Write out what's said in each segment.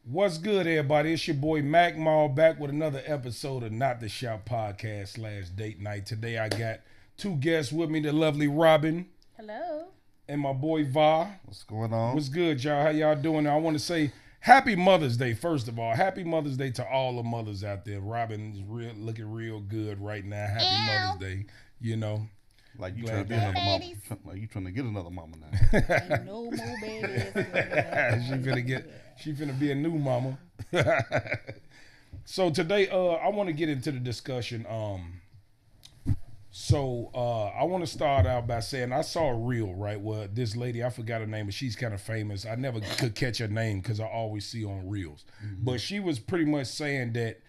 What's good, everybody? It's your boy Mac Mall back with another episode of Not the Shout Podcast / Date Night. Today I got two guests with me, the lovely Robin Hello. and my boy Va. What's going on? What's good, y'all? How y'all doing? I want to say Happy Mother's Day, first of all. Happy Mother's Day to all the mothers out there. Robin is looking real good right now. Happy Mother's Day, you know. Like you Glad trying to be that- another mama. Ladies. Like you trying to get another mama now. Ain't no more babies. she finna be a new mama. So today, I want to get into the discussion. I want to start out by saying I saw a reel, right, where this lady, I forgot her name, but she's kind of famous. I never could catch her name because I always see on reels. But she was pretty much saying that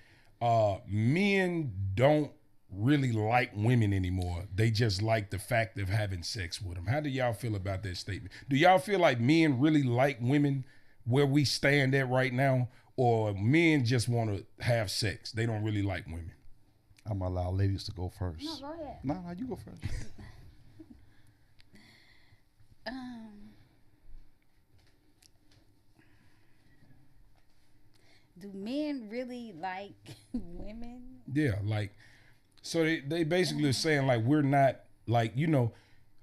men don't really like women anymore. They just like the fact of having sex with them. How do y'all feel about that statement? Do y'all feel like men really like women where we stand at right now, or men just want to have sex? They don't really like women. I'm gonna allow ladies to go first. No, go ahead. No, you go first. Do men really like women? Yeah, like, so they basically are saying like we're not like,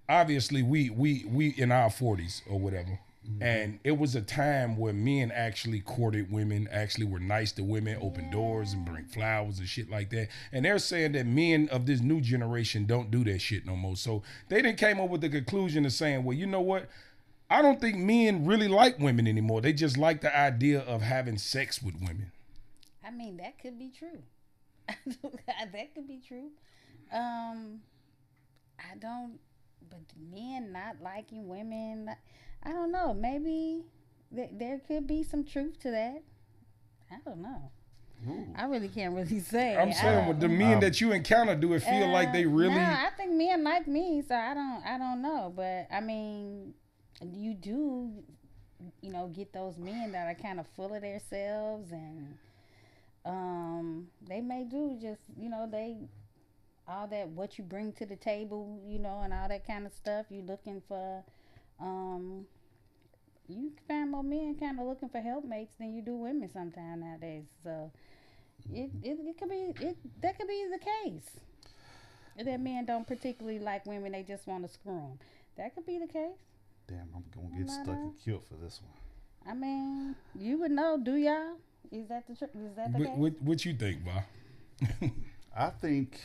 obviously we in our 40s or whatever. And it was a time where men actually courted women, actually were nice to women, open doors and bring flowers and shit like that. And they're saying that men of this new generation don't do that shit no more. So they then came up with the conclusion of saying, well, you know what? I don't think men really like women anymore. They just like the idea of having sex with women. I mean, that could be true. That could be true. I don't, but men not liking women, I don't know. Maybe there could be some truth to that. I don't know. Ooh. I really can't really say. I'm saying with the men that you encounter, do it feel like they really? No, I think men like me, so I don't know. But I mean, you do, get those men that are kind of full of themselves, and they may do just, they all that what you bring to the table, and all that kind of stuff. You looking for, you can find more men kind of looking for helpmates than you do women sometimes nowadays. So it could be that could be the case. That men don't particularly like women; they just want to screw them. That could be the case. Damn, I'm gonna get stuck and killed for this one. I mean, you would know, do y'all? Is that the case? What you think, Bob? I think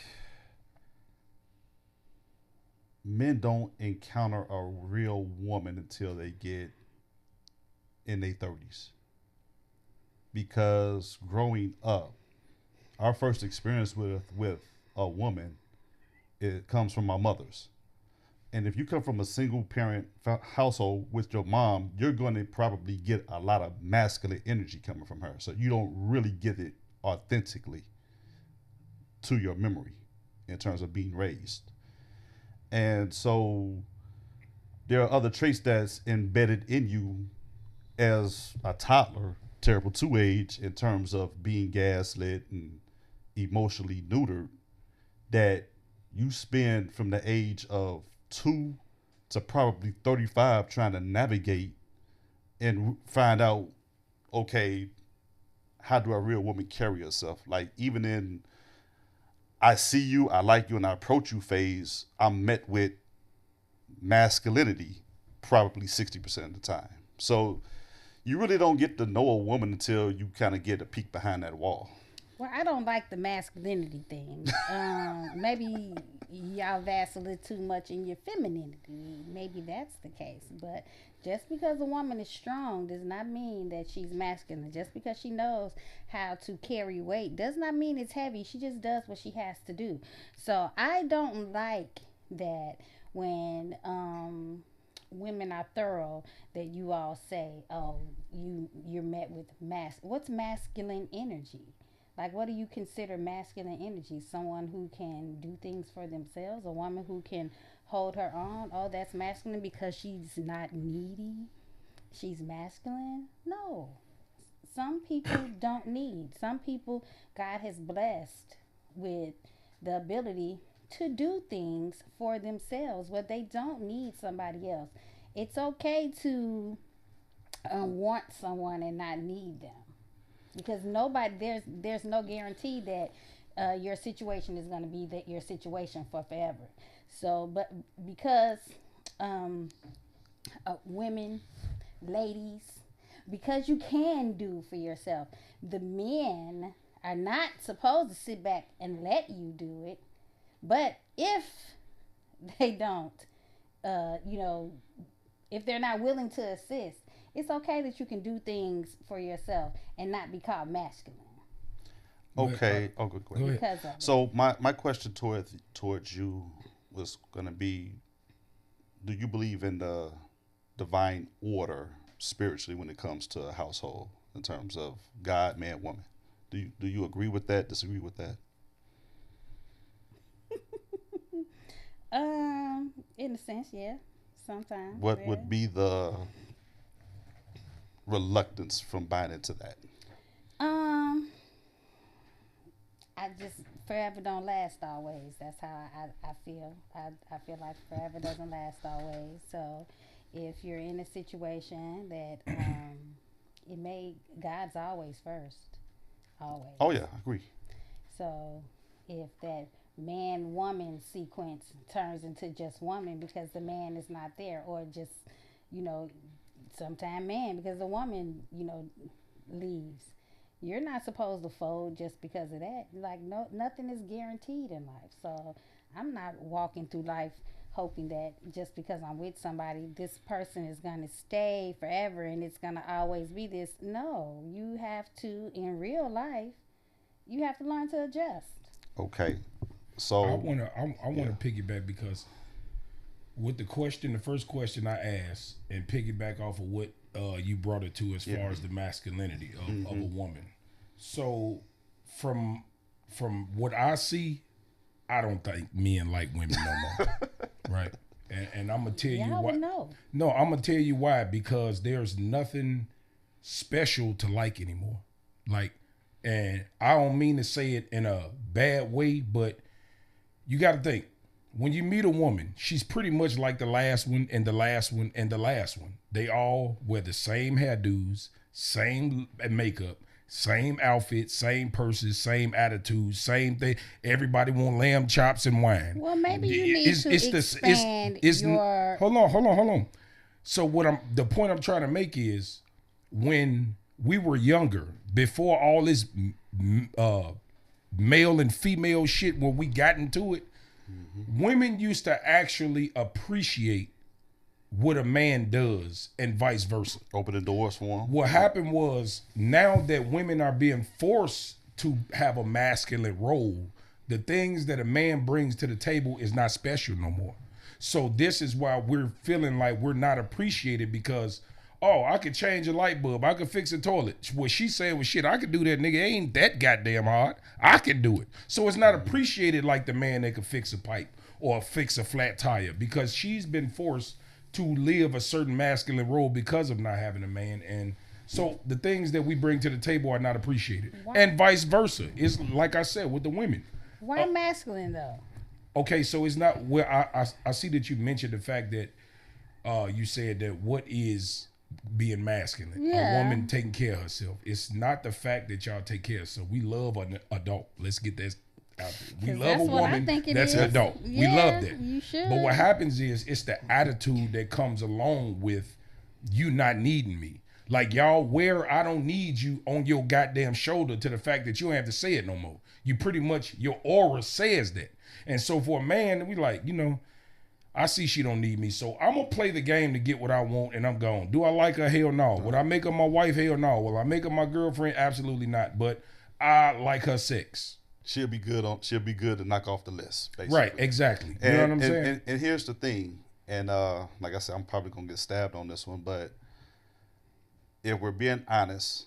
men don't encounter a real woman until they get in their 30s. Because growing up, our first experience with a woman, it comes from our mothers. And if you come from a single parent household with your mom, you're going to probably get a lot of masculine energy coming from her. So you don't really get it authentically to your memory in terms of being raised. And so there are other traits that's embedded in you as a toddler, terrible two age, in terms of being gaslit and emotionally neutered, that you spend from the age of 2 to probably 35 trying to navigate and find out, okay, how do a real woman carry herself? Like, even in I see you, I like you, and I approach you phase, I'm met with masculinity probably 60% of the time. So you really don't get to know a woman until you kind of get a peek behind that wall. Well, I don't like the masculinity thing. Maybe y'all vast a little too much in your femininity. Maybe that's the case. But just because a woman is strong does not mean that she's masculine. Just because she knows how to carry weight does not mean it's heavy. She just does what she has to do. So I don't like that when women are thorough, that you all say, oh, you're met with what's masculine energy? Like, what do you consider masculine energy? Someone who can do things for themselves? A woman who can hold her own? Oh, that's masculine because she's not needy? She's masculine? No. Some people don't need. Some people God has blessed with the ability to do things for themselves where they don't need somebody else. It's okay to want someone and not need them. because there's no guarantee that your situation is going to be that your situation for forever. So, but because women, ladies, because you can do for yourself, the men are not supposed to sit back and let you do it. But if they don't, you know, if they're not willing to assist, it's okay that you can do things for yourself and not be called masculine. Okay. Oh, good question. Because of it. So my question towards you was gonna be: do you believe in the divine order spiritually when it comes to a household in terms of God, man, woman? Do you agree with that? Disagree with that? In a sense, yeah. Sometimes. What yeah. would be the reluctance from buying into that? I just forever don't last always. That's how I feel. I feel like forever doesn't last always. So if you're in a situation that God's always first. Always. Oh yeah, I agree. So if that man woman sequence turns into just woman because the man is not there, or just, you know, sometime man because the woman, you know, leaves, you're not supposed to fold just because of that. Like, no, nothing is guaranteed in life. So I'm not walking through life hoping that just because I'm with somebody, this person is going to stay forever and it's going to always be this. No, you have to, in real life, you have to learn to adjust. Okay. So I wanna piggyback, because with the first question I asked, and piggyback off of what you brought it to as far as the masculinity of a woman. So from what I see, I don't think men like women no more. Right. And I'm gonna tell you why. Know. No, I'm gonna tell you why, because there's nothing special to like anymore. Like, and I don't mean to say it in a bad way, but you got to think, when you meet a woman, she's pretty much like the last one and the last one and the last one. They all wear the same hairdos, same makeup, same outfit, same purses, same attitude, same thing. Everybody want lamb chops and wine. Well, maybe you need to expand your... Hold on. So the point I'm trying to make is, when we were younger, before all this male and female shit, when we got into it, women used to actually appreciate what a man does and vice versa. Opening doors for them. What happened was, now that women are being forced to have a masculine role, the things that a man brings to the table is not special no more. So this is why we're feeling like we're not appreciated, because, oh, I could change a light bulb, I could fix a toilet. What she's saying was, shit, I could do that, nigga. It ain't that goddamn hard. I can do it. So it's not appreciated like the man that could fix a pipe or fix a flat tire, because she's been forced to live a certain masculine role because of not having a man. And so the things that we bring to the table are not appreciated. Why? And vice versa. It's like I said with the women. Why masculine though? Okay, so it's not where I see that you mentioned the fact that you said that what is being masculine, a woman taking care of herself. It's not the fact that y'all take care of herself. We love an adult. Let's get that out there. We love a woman that's an adult. Yeah, we love that. You should. But what happens is, it's the attitude that comes along with you not needing me. Like, y'all wear I don't need you on your goddamn shoulder, to the fact that you don't have to say it no more. You pretty much, your aura says that. And so for a man, we like, you know, I see she don't need me, so I'm gonna play the game to get what I want, and I'm gone. Do I like her? Hell no. Would I make her my wife? Hell no. Will I make her my girlfriend? Absolutely not. But I like her sex. She'll be good to knock off the list, basically. Right, exactly. You know what I'm saying? And here's the thing, and like I said, I'm probably gonna get stabbed on this one, but if we're being honest,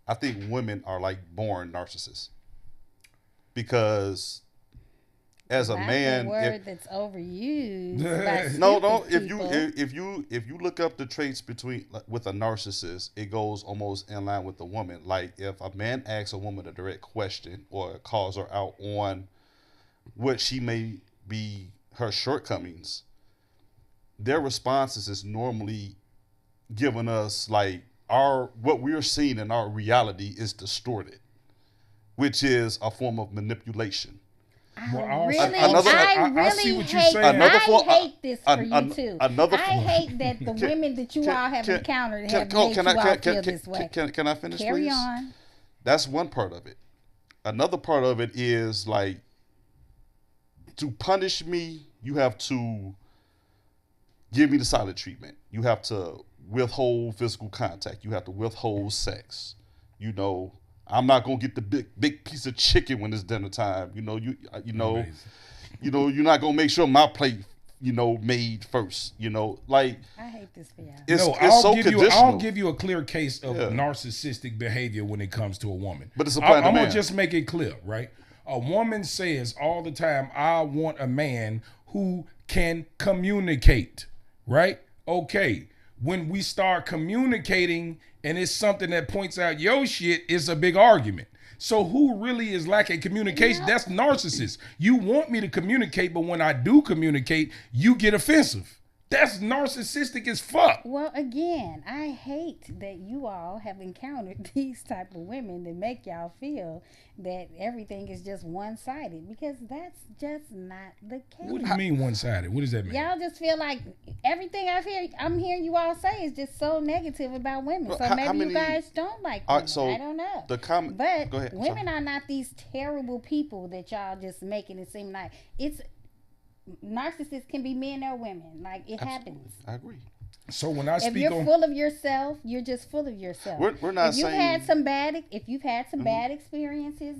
I think women are like born narcissists, because as a man, a word that's overused. No. If you look up the traits with a narcissist, it goes almost in line with the woman. Like, if a man asks a woman a direct question or calls her out on what she may be her shortcomings, their responses is normally giving us like what we're seeing in our reality is distorted, which is a form of manipulation. I see what you're saying. I hate this for you too. Another I hate that the women that you all have encountered have made you all feel this way. Can I finish, Carry please? on. That's one part of it. Another part of it is like, to punish me, you have to give me the silent treatment. You have to withhold physical contact. You have to withhold sex. You know, I'm not gonna get the big piece of chicken when it's dinner time. You know, you're not gonna make sure my plate, made first. Like, I hate this for y'all. I'll give you a clear case of narcissistic behavior when it comes to a woman. But it's applied to I'm man. gonna just make it clear, right? A woman says all the time, "I want a man who can communicate." Right? Okay. When we start communicating and it's something that points out your shit, it's a big argument. So who really is lacking communication? That's narcissist. You want me to communicate, but when I do communicate, you get offensive. That's narcissistic as fuck. Well, again, I hate that you all have encountered these type of women that make y'all feel that everything is just one-sided, because that's just not the case. What do you mean one-sided? What does that mean? Y'all just feel like everything I'm hearing you all say is just so negative about women. So maybe you guys don't like women. I don't know. But go ahead. Women are not these terrible people that y'all just making it seem like. It's narcissists can be men or women. Like, it happens. I agree. So when I speak, if you're full of yourself, you're just full of yourself. We're not saying if you've had some bad experiences,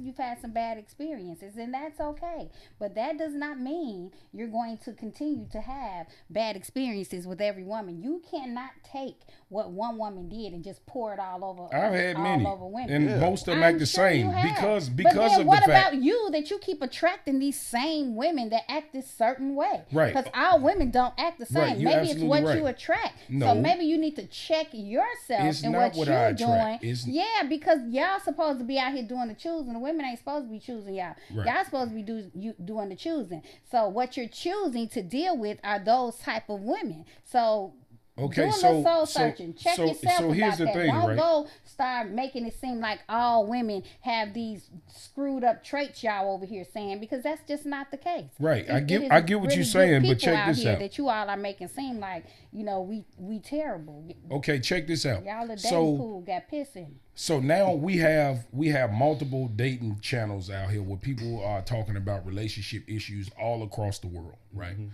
and that's okay. But that does not mean you're going to continue to have bad experiences with every woman. You cannot take what one woman did and just pour it all over. I've had many, over women, and most of them act the same because but then of what the fact. about you that you keep attracting these same women that act this certain way? Right. Because all women don't act the same. Right. Maybe it's what you attract. No. So maybe you need to check yourself It's and not what what I you're doing. attract. Yeah, because y'all supposed to be out here doing the choosing. The women ain't supposed to be choosing y'all. Right. Y'all supposed to be doing the choosing. So what you're choosing to deal with are those type of women. So okay, do a little soul searching. Check yourself so here's about the that. thing, Don't right? go start making it seem like all women have these screwed up traits y'all over here saying, because that's just not the case. Right. I get what you're saying, but check this out. That you all are making seem like, we terrible. Okay, check this out. Y'all are dating pool got pissing. So now we have multiple dating channels out here where people are talking about relationship issues all across the world, right? Mm-hmm.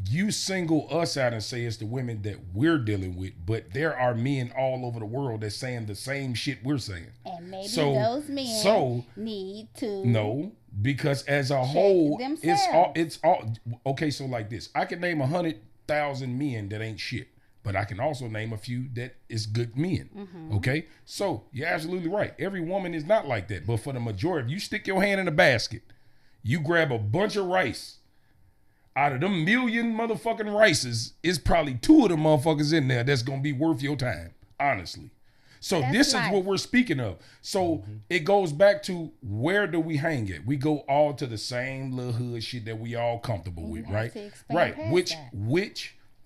You single us out and say it's the women that we're dealing with, but there are men all over the world that's saying the same shit we're saying. And maybe those men need to because as a whole, themselves. it's all okay. So like this, I can name 100,000 men that ain't shit, but I can also name a few that is good men. Mm-hmm. Okay, so you're absolutely right. Every woman is not like that, but for the majority, if you stick your hand in a basket, you grab a bunch of rice. Out of them million motherfucking rices, it's probably 2 of them motherfuckers in there that's gonna be worth your time, honestly. So this is what we're speaking of. So it goes back to, where do we hang it? We go all to the same little hood shit that we all comfortable with, right? Right.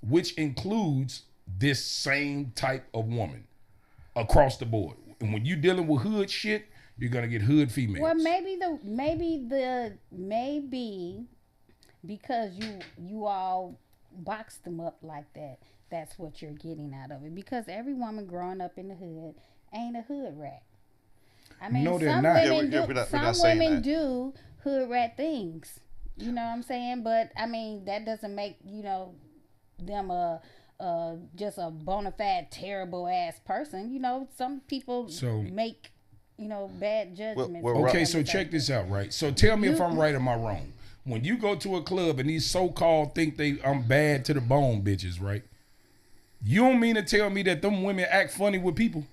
Which includes this same type of woman across the board. And when you're dealing with hood shit, you're gonna get hood females. Well, maybe because you all boxed them up like that, that's what you're getting out of it. Because every woman growing up in the hood ain't a hood rat. I mean, no, some not. women do hood rat things. You know what I'm saying? But I mean, that doesn't make them just a bona fide terrible ass person. Some people make bad judgments. Okay, so check this out, right? So tell me if I'm right or am I wrong. When you go to a club and these so-called think I'm bad to the bone bitches, right? You don't mean to tell me that them women act funny with people?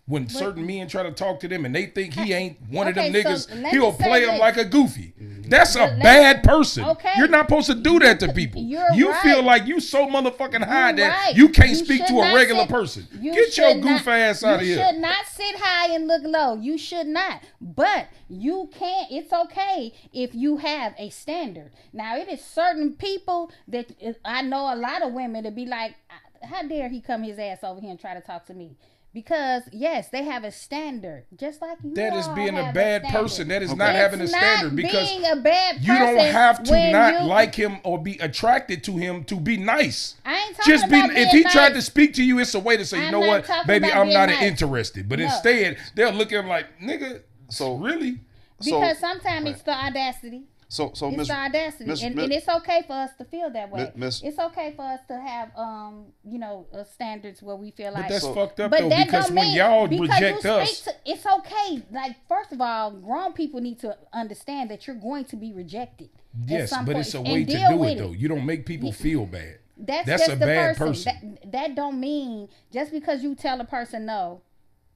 When certain men try to talk to them and they think he ain't one of them niggas, he'll play them like a goofy. That's a bad person. Okay. You're not supposed to do that to people. You feel like you so motherfucking high that you can't speak to a regular person. Get your goof ass out of here. You should not sit high and look low. You should not. But you can't. It's okay if you have a standard. Now, it is certain people that I know a lot of women to be like, how dare he come his ass over here and try to talk to me? Because yes, they have a standard, just like you. That is all being a have bad standard. person. That is Okay. not having a It's standard not because being a bad you don't person have to when not you- like him or be attracted to him to be nice. I ain't talking Just be. about If being he nice. tried to speak to you, it's a way to say, you I'm know not what, talking baby, about I'm being not nice. interested. But No. instead, they're looking like, nigga. So really, Because sometimes it's the audacity. So It's Miss the audacity, Miss- and, Miss- and it's okay for us to feel that way. Miss- It's okay for us to have, standards where we feel but like. that's fucked up But though that because don't when mean y'all because reject you us, speak to, it's okay. Like first of all, grown people need to understand that you're going to be rejected. at yes, some but point, it's a and way to deal do with it though. You don't make people feel bad. That's That's just a the bad person. person. That don't mean just because you tell a person no,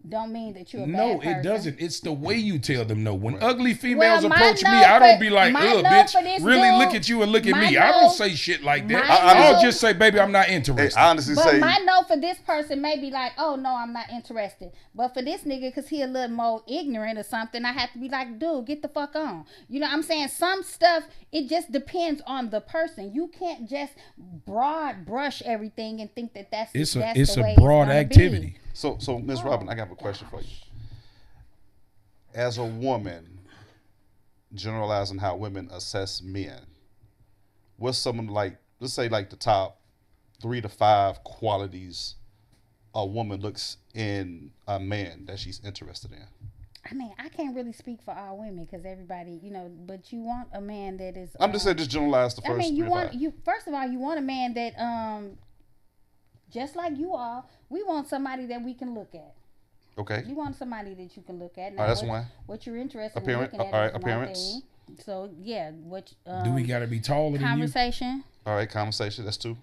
don't mean that you're a No, bad person. it doesn't. It's the way you tell them no. When ugly Well, females my approach me, no I don't for- be like, my ugh, no bitch, for this really dude- look at you and look at my me. I no- don't say shit like that. my I'll no- just say, baby, I'm not Hey, interested. I honestly But say, my no for this person may be like, oh no, I'm not interested. But for this nigga, cause he a little more ignorant or something, I have to be like, dude, get the fuck on. You know what I'm saying? Some stuff, it just depends on the person. You can't just broad brush everything and think that that's It's the a way broad gonna activity. so Miss Robin, I got a question for you. As a woman, generalizing how women assess men, what's some like, let's say like the top 3 to 5 qualities a woman looks in a man that she's interested in? I mean, I can't really speak for all women because everybody, but you want a man that is. I'm just saying, just generalize the first I mean, 3 you to want 5. first of all, you want a man that just like you are. We want somebody that we can look at. Okay. You want somebody that you can look at. All right, that's one. What you're interested Appearance. in looking at All right, is one appearance. thing. So yeah, what Do we got to be taller than you? conversation? All right, conversation. That's 2.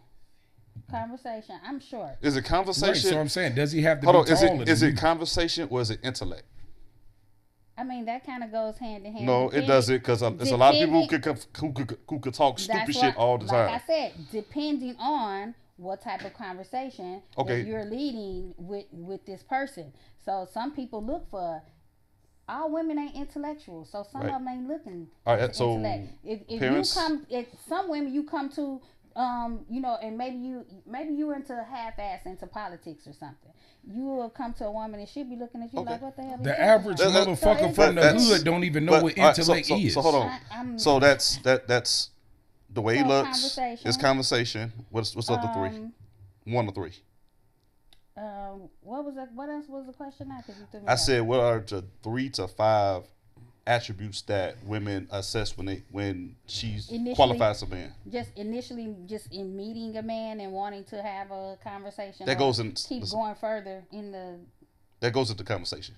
Conversation. I'm short. Is it Right, conversation? so I'm saying, does he have to Hold on. be Is taller it is than it you? conversation or is it intellect? I mean, that kind of goes hand in hand. No, it Depending- doesn't, because there's a lot of people depending- who could talk stupid That's shit what- all the time. Like I said, depending on what type of conversation Okay. that you're leading with this person. So some people look for. All women ain't intellectual, so some Right. of them ain't looking. All right, into so intellect. If parents- you come, if some women you come to, and maybe you into half-ass into politics or something. You will come to a woman and she'll be looking at you Okay. like, what the hell? is The that average about? That- motherfucker So from the that's- hood don't even know but, what all right, intellect is. So hold on. I'm- So that's the way he So looks. conversation. It's conversation. What's the other 3? 1 or 3. What was that? What else was the question? Now, 'cause you threw me I off. said, what are the 3 to 5 attributes that women assess when she's Initially- qualifies a man? just initially, just in meeting a man and wanting to have a conversation. That or goes in- keep listen. going further in the That goes into conversation.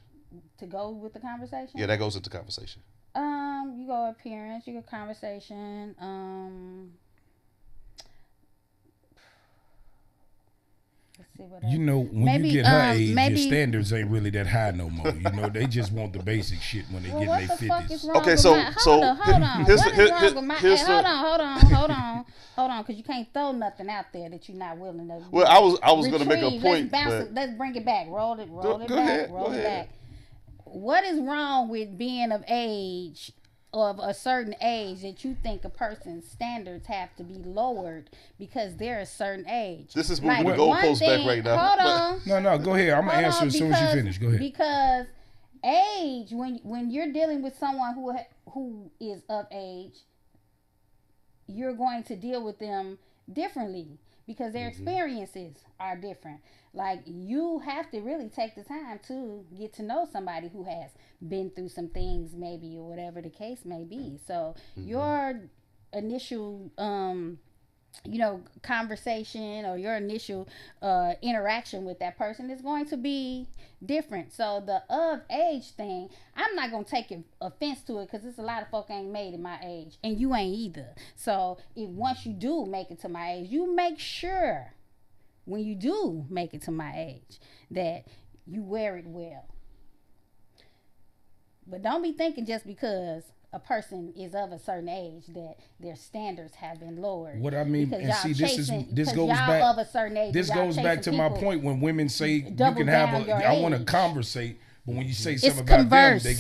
to go with the conversation. Yeah, that goes into conversation. You go appearance, you go conversation. Let's see what else. You know, when Maybe, you get her age, maybe- your standards ain't really that high no more. You know, they just want the basic shit when they Well, get what in the their fuck is 50s. wrong Okay, with so- my, so hold on. here's What the- is here- wrong with my, here's hey, the- hold on, because you can't throw nothing out there that you're not willing to. Well, I was going to make a retrieve. point, Let's bounce but it. Let's bring it back. Roll it Go back. ahead, Roll go it ahead. back. What is wrong with being of age, of a certain age, that you think a person's standards have to be lowered because they're a certain age? This is moving Like, the one goalposts back thing- right now. Hold But- on. No, go ahead. I'm gonna Hold answer on, as soon as you because- finish. Go ahead. Because age, when you're dealing with someone who is of age, you're going to deal with them differently because their experiences are different. Like, you have to really take the time to get to know somebody who has been through some things, maybe, or whatever the case may be. So your initial conversation or your initial interaction with that person is going to be different. So the of age thing, I'm not going to take offense to it because there's a lot of folk ain't made in my age, and you ain't either. So if once you do make it to my age, you make sure when you do make it to my age that you wear it well. But don't be thinking just because a person is of a certain age that their standards have been lowered. What I mean, Because and y'all see, this chasing- goes y'all back. of a certain age, This y'all goes back to chasing my people point when women say you double can have down your I want to age. conversate, but when you say something about converse. them,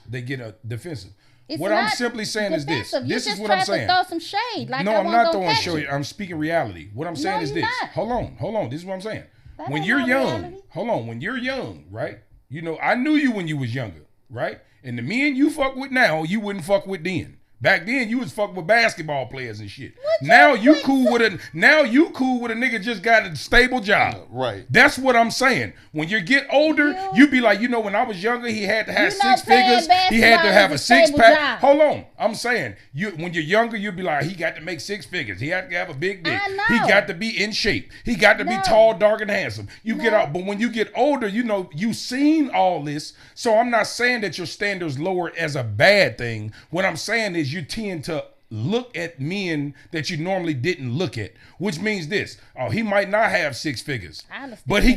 they get defensive. It's What I'm not simply saying is this. defensive. This You is just what I'm tried to saying. throw some shade. Like No, I I'm wasn't not gonna throwing catch shade. it. I'm speaking reality. What I'm saying No, is you're this. not. Hold on. This is what I'm saying. That When ain't you're no young, reality. hold on. When you're young, right? You know, I knew you when you was younger, right? And the men you fuck with now, you wouldn't fuck with then. Back then, you was fucking with basketball players and shit. Now you cool with a nigga just got a stable job. Right. That's what I'm saying. When you get older, you be like, when I was younger, he had to have You know, six figures. playing He had to basketball have a is a six stable pack. job. Hold on. I'm saying, when you're younger, you'll be like, he got to make six figures. He had to have a big dick. I know. He got to be in shape. He got to be No. tall, dark, and handsome. You get No. out, but when you get older, you seen all this. So I'm not saying that your standards lower as a bad thing. What I'm saying is you tend to look at men that you normally didn't look at, which means this: he might not have six figures, I understand. but he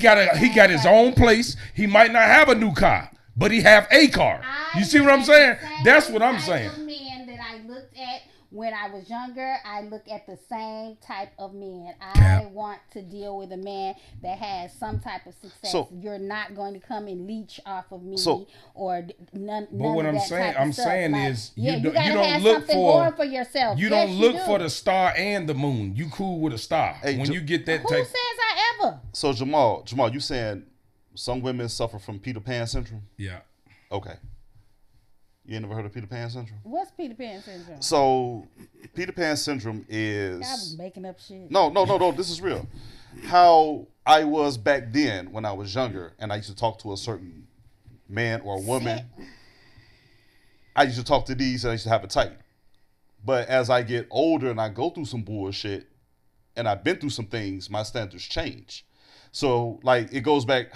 got his own place. He might not have a new car, but he have a car. You see what I'm saying? That's what I'm saying. Men that I looked at when I was younger, I look at the same type of men. Cap. I want to deal with a man that has some type of success. So- You're not going to come and leech off of me So- or none. But what of I'm that saying, type of I'm stuff. saying Like, is yeah, you you don't gotta have look something for going for yourself. You Yes, don't look do. for the star and the moon. You cool with a star. Hey, When you get that Who type. says I ever? So Jamal, you saying some women suffer from Peter Pan syndrome? Yeah. Okay. You ain't never heard of Peter Pan syndrome? What's Peter Pan syndrome? So Peter Pan syndrome I was is making up shit. no. This is real. How I was back then when I was younger, and I used to talk to a certain man or woman. I used to talk to these, and I used to have it tight. But as I get older and I go through some bullshit, and I've been through some things, my standards change. So like it goes back.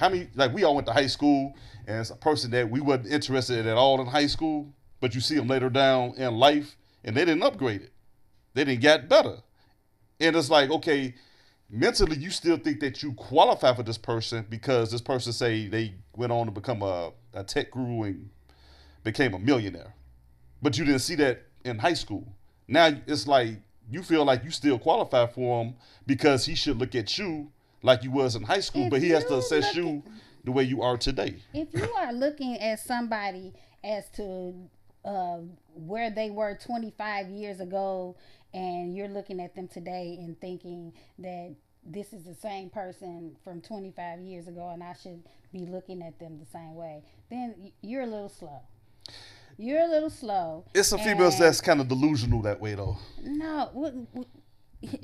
We all went to high school, and it's a person that we wasn't interested in at all in high school, but you see them later down in life, and they didn't upgrade it. They didn't get better. And it's like, okay, mentally you still think that you qualify for this person because this person say they went on to become a tech guru and became a millionaire. But you didn't see that in high school. Now it's like you feel like you still qualify for him because he should look at you like you was in high school, If but he has to you assess look you the way you are today. If you are looking at somebody as to where they were 25 years ago, and you're looking at them today and thinking that this is the same person from 25 years ago and I should be looking at them the same way, then you're a little slow. You're a little slow. It's some females that's kind of delusional that way though. No.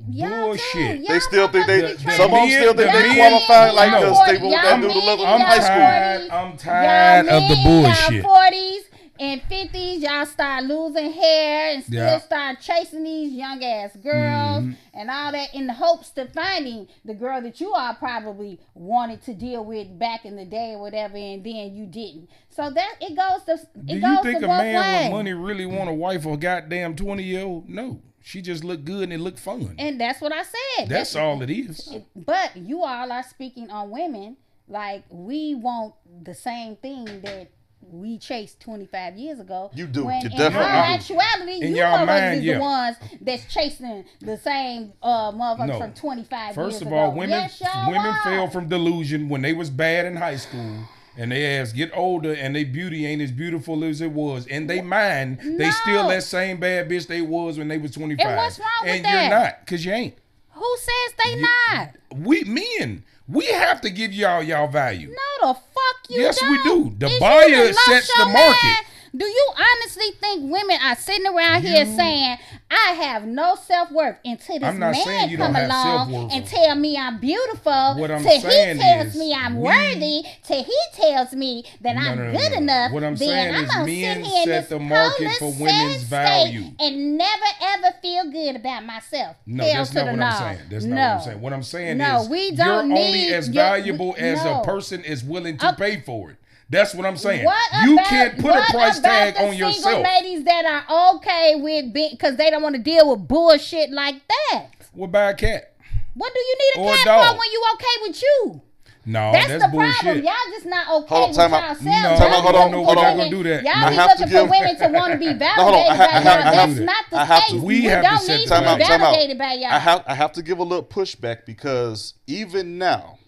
Y'all Bullshit. Too. They still think The some of them still think they qualify like y'all because they forty- want that y'all dude to level men, in high y'all school. I'm tired of the bullshit. Y'all 40s and 50s, y'all start losing hair and still Yeah. start chasing these young ass girls and all that in the hopes to finding the girl that you all probably wanted to deal with back in the day or whatever, and then you didn't. So that it goes to Do it you goes think to a both man ways. with money really want a wife or a goddamn 20-year-old? No. She just look good and it look fun. And that's what I said. That's all it is. But you all are speaking on women like we want the same thing that we chased 25 years ago. You do. When You in definitely all do. actuality, In you y'all motherfuckers mind, is yeah. the ones that's chasing the same motherfuckers No. from 25 years First ago. of all, women Yes, y'all are. fell from delusion when they was bad in high school. And they ass get older and they beauty ain't as beautiful as it was. In they mind, they still No. that same bad bitch they was when they was 25. And what's wrong with and that? you're not, because you ain't. Who says they not? We men, we have to give y'all value. No, the fuck you Yes, don't. we do. The Is you buyer done lost sets your the market. mind? Do you honestly think women are sitting around here saying, I have no self-worth until this I'm not man saying you come don't have along self-worth. and tell me I'm beautiful, What I'm till he saying tells is me I'm we- worthy, till he tells me that I'm good enough, What I'm then saying I'm is gonna men sit here in set this the market homeless, for sad women's state value. and never ever feel good about myself. No, Hell that's to not the what no. I'm saying. That's no. not what I'm saying. What I'm saying No, is we you're don't only need as your- valuable as no. a person is willing to pay for it. That's what I'm saying. What You about- can't put a what price about tag the on single yourself. ladies that are okay with because they don't want to deal with bullshit like that. We'll buy a cat. What do you need Or a a cat dog. for when you okay with you? No, That's that's the bullshit. problem. Y'all just not okay Hold on, with time out. yourselves. No, Y'all time out, be hold on, looking hold for on. women- We're not gonna do that. Y'all I be have to looking for give- women to want to be validated hold on. by I have y'all. to That's do that. not the I have case. to- We have to don't set need the to be market. validated by y'all. I have to give a little pushback because even now,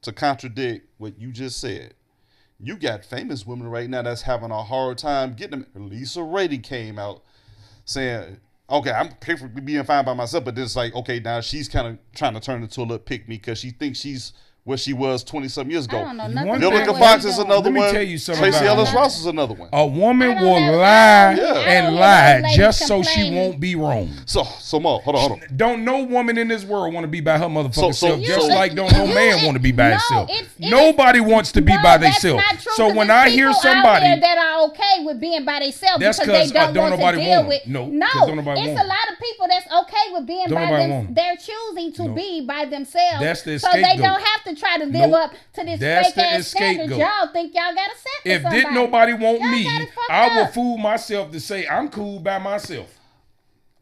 to contradict what you just said, you got famous women right now that's having a hard time getting them. Lisa Rady came out saying, okay, I'm perfectly being fine by myself, but then it's like, okay, now she's kind of trying to turn into a little pick-me because she thinks she's what she was 20-some years ago. I don't know nothing Vivica about Fox what is you another Let me one. tell you something Tracy about Ellis her. Ross is another one. A woman I don't will know. lie Yeah. and I lie don't hear just no so lady she complaining. won't be wrong. So Mo, hold on. Don't no woman in this world want to be by her motherfucking So- self, you- just so- like don't no you- man want to be by no, himself. it's- Nobody wants to be No, by that's themselves. not true, So 'cause when there's I hear people out somebody, there that are okay with being by themselves That's because they 'cause, don't don't want to nobody deal want 'em. with. No, No, 'cause don't nobody it's want a 'em. lot of people that's okay with being Don't by nobody them. want 'em. They're choosing to Nope. be by themselves, That's the so they scapegoat. don't have to try to live Nope. up to this That's fake the ass standard scapegoat. y'all think y'all got to set for if somebody. didn't nobody want Y'all me, got it fucked I will up. fool myself to say I'm cool by myself.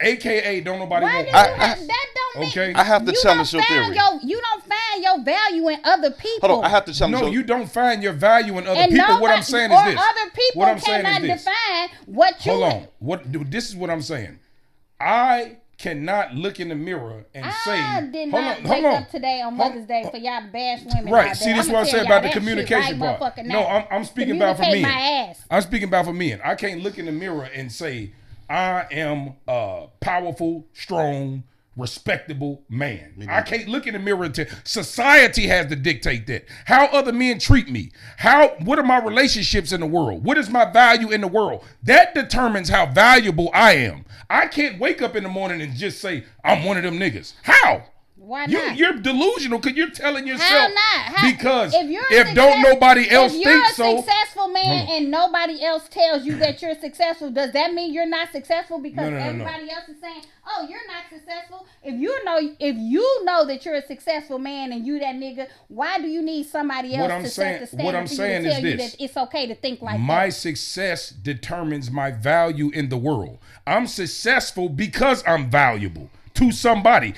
AKA don't nobody Why want do me. you have, that don't mean Okay. I have to you challenge don't your find theory. you don't find your value in other people. Hold on, I have to challenge No, your- you don't find your value in other and people. nobody, What I'm saying or is this. other people What I'm saying cannot is this. define what you. Hold on. This is what I'm saying. I cannot look in the mirror and say, I did hold not on, wake hold on. up today on Mother's Day for y'all to bash women. Right. out See, there. this is I'ma what I tell said about y'all the that shit communication right part. motherfucking No, now. I'm speaking about for men. Communicate my ass. I'm speaking about for men. I can't look in the mirror and say I am a powerful, strong, respectable man. I can't look in the mirror and tell. Society has to dictate that. How other men treat me. What are my relationships in the world? What is my value in the world? That determines how valuable I am. I can't wake up in the morning and just say I'm one of them niggas. How? Why not? You're delusional because you're telling yourself. How not? Because if don't nobody else if you're think a so. successful man and nobody else tells you that you're successful, does that mean you're not successful because No. everybody else is saying, "Oh, you're not successful"? If you know that you're a successful man and you that nigga, why do you need somebody else to set the standard what I'm for saying you to tell is you this. that it's okay to think like My that? success determines my value in the world. I'm successful because I'm valuable to somebody.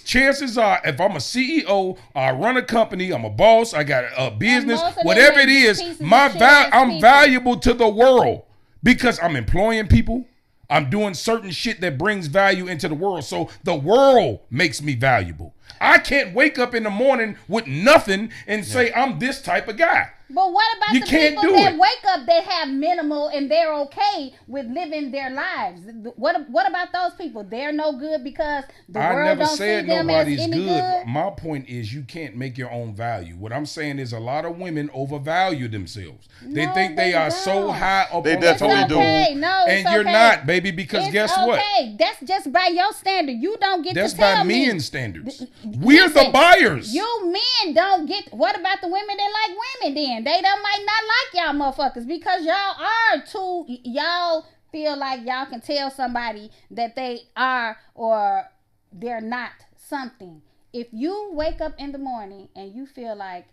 Chances are, if I'm a CEO, I run a company, I'm a boss, I got a business, most of them whatever it is is, pieces of shit ass I'm people. valuable to the world because I'm employing people. I'm doing certain shit that brings value into the world. So the world makes me valuable. I can't wake up in the morning with nothing and say I'm this type of guy. But what about You the can't people do that it. wake up that have minimal and they're okay with living their lives? What about those people? They're no good because the I world never don't said see them nobody's as any good. good. My point is you can't make your own value. What I'm saying is a lot of women overvalue themselves. They No, think they they are so don't. high up They on definitely the do. pole, Okay, no, it's and you're okay. not, baby, because It's guess what? okay. That's just by your standard. You don't get That's to tell by me. men's standards. We're the Listen, buyers. You men don't get. What about the women that like women? Then they don't might not like y'all motherfuckers because y'all are too. Y'all feel like y'all can tell somebody that they are or they're not something. If you wake up in the morning and you feel like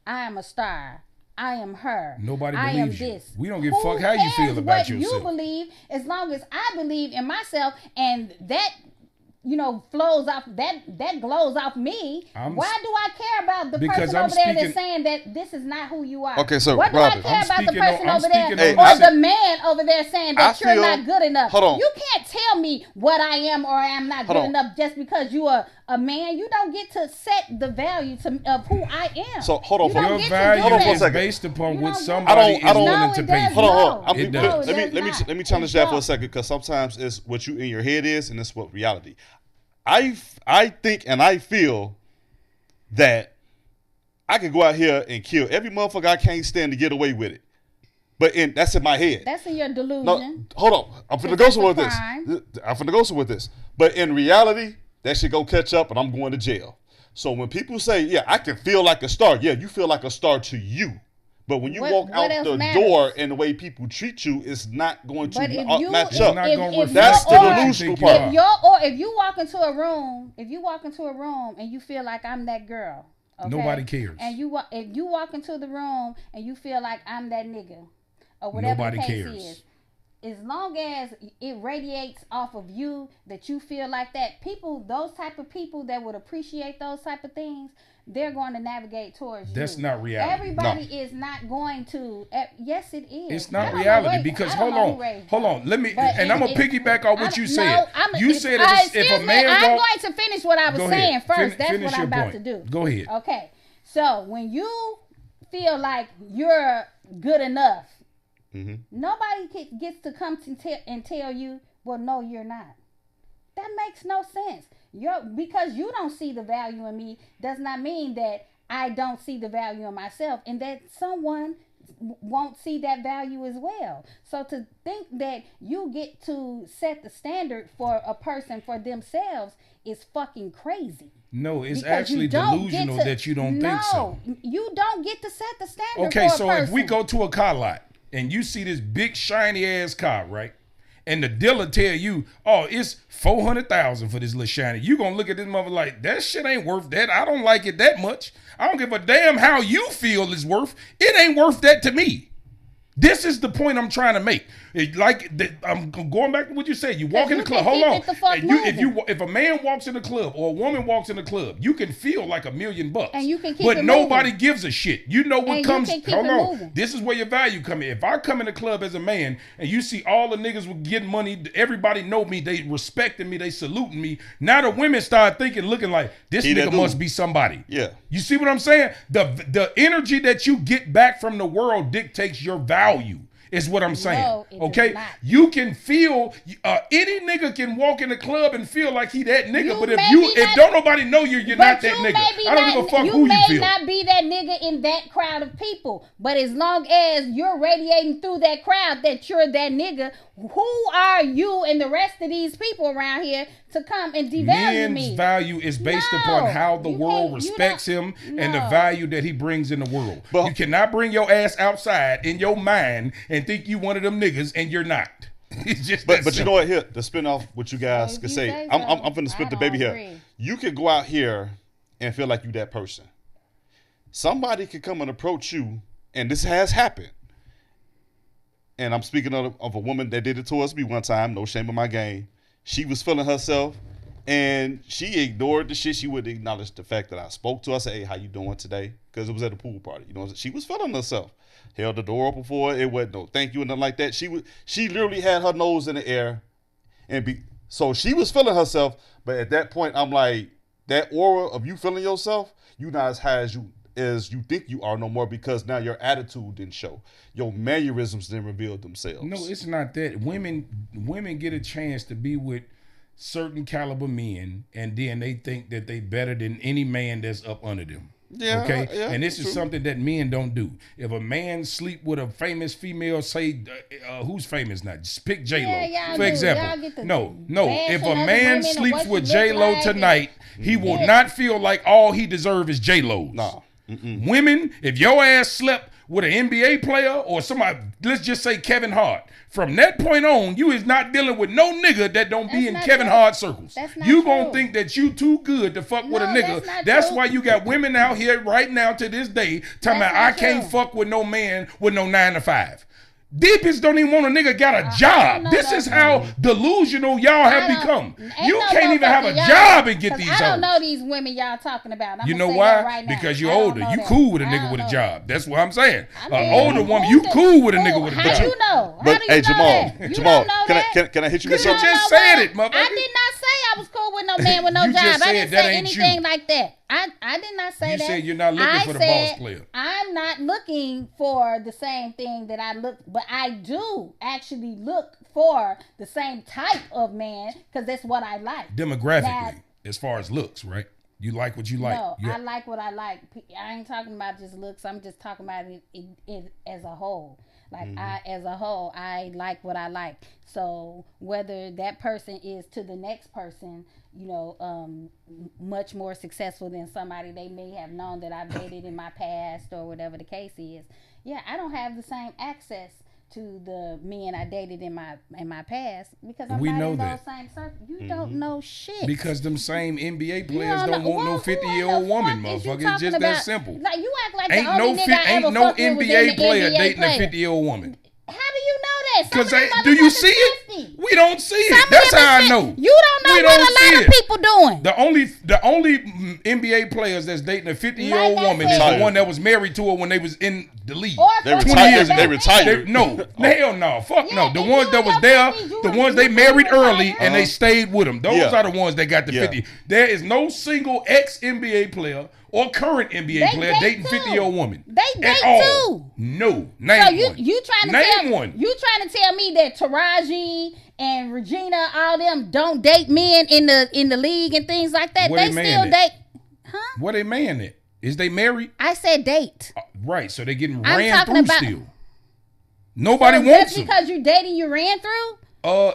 I am a star, I am her. Nobody I am believes you. this. We don't give Who a fuck how you feel cares about what yourself. you believe, as long as I believe in myself, and that flows off that glows off me. Why do I care about the Because person I'm over there speaking- that's saying that this is not who you are? Okay, so, what do Robin, I care I'm about the speaking on- person I'm over there speaking on- or the man over there saying that I you're feel- not good enough? hold on. You can't tell me what I am or I am not Hold good on. enough just because you are a man. You don't get to set the value of who I am. So, hold on You for- don't Your get to value Hold on do for a is that. second. based upon You what don't- somebody I is don't- willing No, to it pay does for. Hold on. No, it does Let me not. challenge It that for a don't. second because sometimes it's what you in your head is and it's what reality. I think and I feel that I could go out here and kill every motherfucker I can't stand to get away with it. But that's in my head. That's in your delusion. No, hold on. I'm finna It's go just somewhere a with this. crime. I'm finna go somewhere with this. But in reality, that shit go catch up and I'm going to jail. So when people say, yeah, I can feel like a star. Yeah, you feel like a star to you. But when you walk What out else the matters? door and the way people treat you, it's not going to But if you match if, up. not if, gonna if reflect That's the your aura- delusional think you part. are. if you walk into a room and you feel like I'm that girl, okay? Nobody cares. And if you walk into the room and you feel like I'm that nigga, or whatever Nobody the case cares. is, as long as it radiates off of you that you feel like that, those type of people that would appreciate those type of things, they're going to navigate towards you. That's not reality. Everybody is not going to. Yes, it is. It's I not don't know reality where- because I hold don't know who on, raised hold you. on. Let me, But and I'm gonna piggyback off what you said. You said if a man I'm walk, going to finish what I was Go saying ahead. first. That's Finish what I'm your about point. to do. Go ahead. Okay. So when you feel like you're good enough. Mm-hmm. Nobody gets to come and tell you, well, no, you're not. That makes no sense. Because you don't see the value in me does not mean that I don't see the value in myself, and that someone won't see that value as well. So to think that you get to set the standard for a person for themselves is fucking crazy. No, it's actually delusional that you don't think so. No, you don't get to set the standard Okay, for a so person. if we go to a car lot and you see this big shiny ass car, right? And the dealer tell you, oh, it's $400,000 for this little shiny. You gonna look at this mother like, that shit ain't worth that. I don't like it that much. I don't give a damn how you feel it's worth. It ain't worth that to me. This is the point I'm trying to make. I'm going back to what you said. You walk in the club. Hold on. If a man walks in the club or a woman walks in the club, you can feel like $1 million. And you can keep but it nobody moving. gives a shit. You know what And comes. you can keep Hold it on. moving. This is where your value come in. If I come in the club as a man and you see all the niggas with getting money, everybody know me, they respecting me, they saluting me. Now the women start looking like this nigga must be somebody. Yeah. You see what I'm saying? The energy that you get back from the world dictates your value. Is what I'm saying. No, okay, you can feel any nigga can walk in the club and feel like he that nigga. But if don't nobody know you're not that nigga. I don't give a fuck who you feel. You may not be that nigga in that crowd of people, but as long as you're radiating through that crowd that you're that nigga, who are you and the rest of these people around here to come and devalue me? Men's value is based upon how the world respects him and the value that he brings in the world. But you cannot bring your ass outside in your mind and think you one of them niggas and you're not. It's just but you know what? Here, to spin off what you guys could say, I'm finna spit the baby here. You could go out here and feel like you that person. Somebody could come and approach you, and this has happened. And I'm speaking of a woman that did it towards me one time. No shame in my game. She was feeling herself, and she ignored the shit. She wouldn't acknowledge the fact that I spoke to her. I said, "Hey, how you doing today?" Because it was at a pool party. You know, she was feeling herself. Held the door open for her. It wasn't no thank you and nothing like that. She literally had her nose in the air, so she was feeling herself. But at that point, I'm like, that aura of you feeling yourself, you not as high as you think you are no more, because now your attitude didn't show. Your mannerisms didn't reveal themselves. No, it's not that. Women get a chance to be with certain caliber men, and then they think that they better than any man that's up under them. Yeah, okay. Yeah, and this is something that men don't do. If a man sleep with a famous female, say who's famous now? Just pick J-Lo for example. No. If a man sleeps with J-Lo tonight, he will not feel like all he deserves is J-Lo's. No. Women, if your ass slept with an NBA player or somebody, let's just say Kevin Hart, from that point on, you is not dealing with no nigga that don't be in Kevin Hart circles. You gonna think that you too good to fuck with a nigga. That's why you got women out here right now to this day talking about I can't fuck with no man with no 9 to 5. Deepest don't even want a nigga got a job. This is how delusional y'all have become. You can't even have a job and get these hoes. I don't know these women y'all talking about. You know why? Because you're older. You cool with a nigga with a job. That's what I'm saying. An older woman, you cool with a nigga with a job. How you know? But hey, Jamal, can I hit you with something? You just said it, motherfucker. I did not say I was cool with no man with no job. I didn't say anything like that. I did not say that. You said you're not looking for the boss player. I'm not looking for the same thing that I look, but I do actually look for the same type of man because that's what I like. Demographically, as far as looks, right? You like what you like. No, I like what I like. I ain't talking about just looks. I'm just talking about it as a whole. Like as a whole, I like what I like. So whether that person is to the next person, much more successful than somebody they may have known that I've dated in my past or whatever the case is. Yeah, I don't have the same access to the men I dated in my past because I'm not in those same circles. You don't know shit. Because them same NBA players don't want no 50-year-old woman, motherfucker. It's just that simple. Like you act like ain't no NBA player dating a 50-year-old woman. How do you know that? Because do you see it? 50. We don't see it. Some That's women how I say- know. You don't know We what don't a see lot it. of people doing. The only NBA players that's dating a 50-year-old Like I woman is said- the one that was married to her when they was in the league. Or They 50 retired. years They back retired. then. No, hell no, fuck no. Yeah, The if ones you that in was your there, 50s, the you ones they married retired. early and they stayed with them. Those Yeah. are the ones that got the Yeah. 50. There is no single ex-NBA player or current NBA They player date dating too. 50-year-old woman. They At date all. too. No, name So one. you trying to name tell one. you trying to tell me that Taraji and Regina, all them don't date men in the league and things like that? Where They they still man date. Huh? What they man at? Is they married? I said date. Right, so they getting I'm ran talking through about- still. Nobody So wants just them. because you dating, you ran through.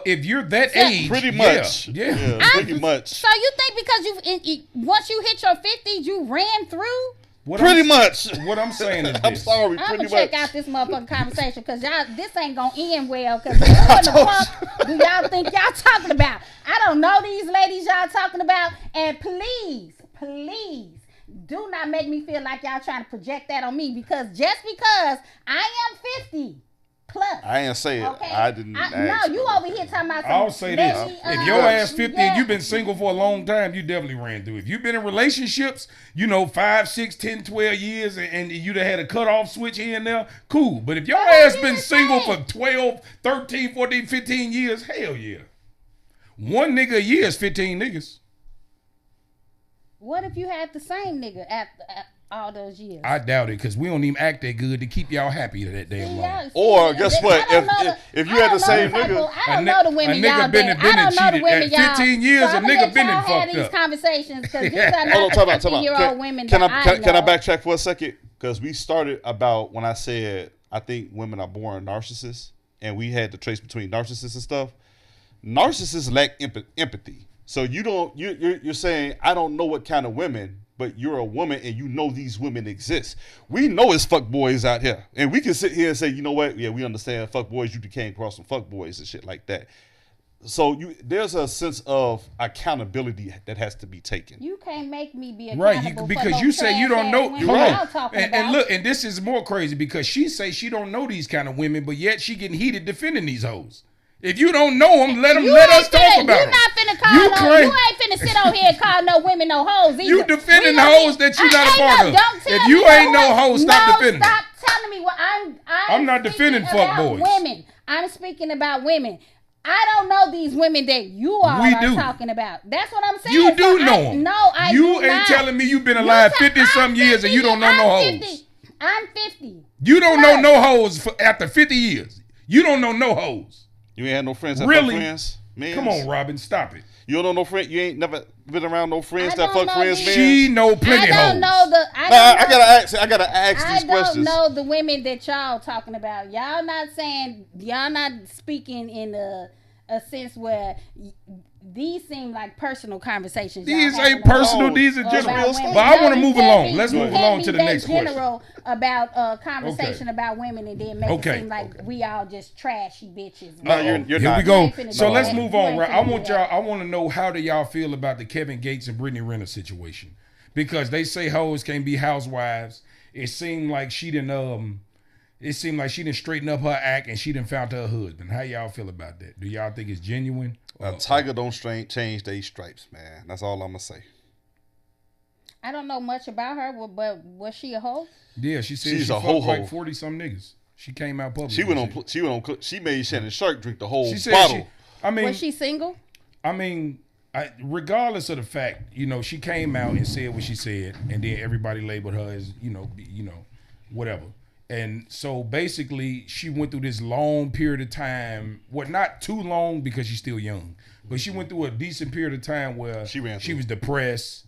If you're that Yeah. age, Pretty yeah, much. yeah. Pretty much. So you think because once you hit your 50s, you ran through? What Pretty I'm, much. What I'm saying is this. I'm sorry. I'm Pretty gonna check much. out this motherfucking conversation because this ain't gonna end well. Because what the fuck do y'all think y'all talking about? I don't know these ladies y'all talking about, and please, do not make me feel like y'all trying to project that on me because just because I am 50 plus. I ain't say it. Okay. I didn't. No, ask you for it. over here talking about some I'll say this. lady, If your ass 50 and yeah. you've been single for a long time, you definitely ran through. If you've been in relationships, 5, 6, 10, 12 years and you'd have had a cutoff switch here and there, cool. But if your ass been single for 12, 13, 14, 15 years, hell yeah. One nigga a year is 15 niggas. What if you had the same nigga after all those years? I doubt it because we don't even act that good to keep y'all happy that damn long. Or guess what? If you had the same nigga, I don't know the women y'all been date. I don't know the cheated. women At y'all. 15 years, so a nigga been have fucked these up. conversations because these are hold on, not time the out, time 50-year-old out. women Can that I know. backtrack for a second? Because we started about when I said I think women are born narcissists, and we had to trace between narcissists and stuff. Narcissists lack empathy. So you're saying I don't know what kind of women, but you're a woman and you know these women exist. We know it's fuck boys out here, and we can sit here and say, you know what? Yeah, we understand fuck boys. You came across some fuck boys and shit like that. So there's a sense of accountability that has to be taken. You can't make me be Right, accountable because for you no say you don't know. trash-ass Hold women on. y'all talking And about. look, and this is more crazy because she say she don't know these kind of women, but yet she getting heated defending these hoes. If you don't know them, let us talk about You them. not finna call You no. claim- You ain't finna sit on here and call no women no hoes either. You defending We gonna hoes be- that you not a ain't part of. Don't tell If me you no ain't no way. hoe, stop defending them. Stop telling me what I'm not defending speaking fuck about boys. Women. I'm speaking about women. I don't know these women that you all We are do. talking about. That's what I'm saying. You So do know I- them. No, I You do ain't not. telling me you've been alive 50-some I'm years and you don't know I'm no 50. hoes. I'm 50. You don't Plus. know no hoes after 50 years. You don't know no hoes. You ain't had no friends that Really? fuck friends, man. Come on, Robin, stop it. You don't know no friend. You ain't never been around no friends I that don't fuck know friends, these- man. She know plenty I hoes. don't know the. I gotta ask I these don't questions. know the women that y'all talking about. Y'all not speaking in a sense where these seem like personal conversations. y'all These having ain't personal. about- These are about general. women. But I want to You move can't along. be- Let's you move can't along be to the that next question. general about a conversation about women and then make Okay. it seem like we all just trashy bitches. No, you're Here not. we go. You ain't finna So do let's that. move You on, ain't right? finna do that. I want to know how do y'all feel about the Kevin Gates and Brittany Renner situation? Because they say hoes can't be housewives. It seemed like she didn't straighten up her act and she didn't found her husband. How y'all feel about that? Do y'all think it's genuine? A tiger don't change their stripes, man. That's all I'm gonna say. I don't know much about her, but was she a hoe? Yeah, she said She's she a fucked ho-ho. like 40 some niggas. She came out public. She went on. She made Shannon Sharp drink the whole She said bottle. Was she single? Regardless of the fact, she came out and said what she said, and then everybody labeled her as, whatever. And so basically, she went through this long period of time. Well, not too long because she's still young, but she went through a decent period of time where She ran she through. was depressed.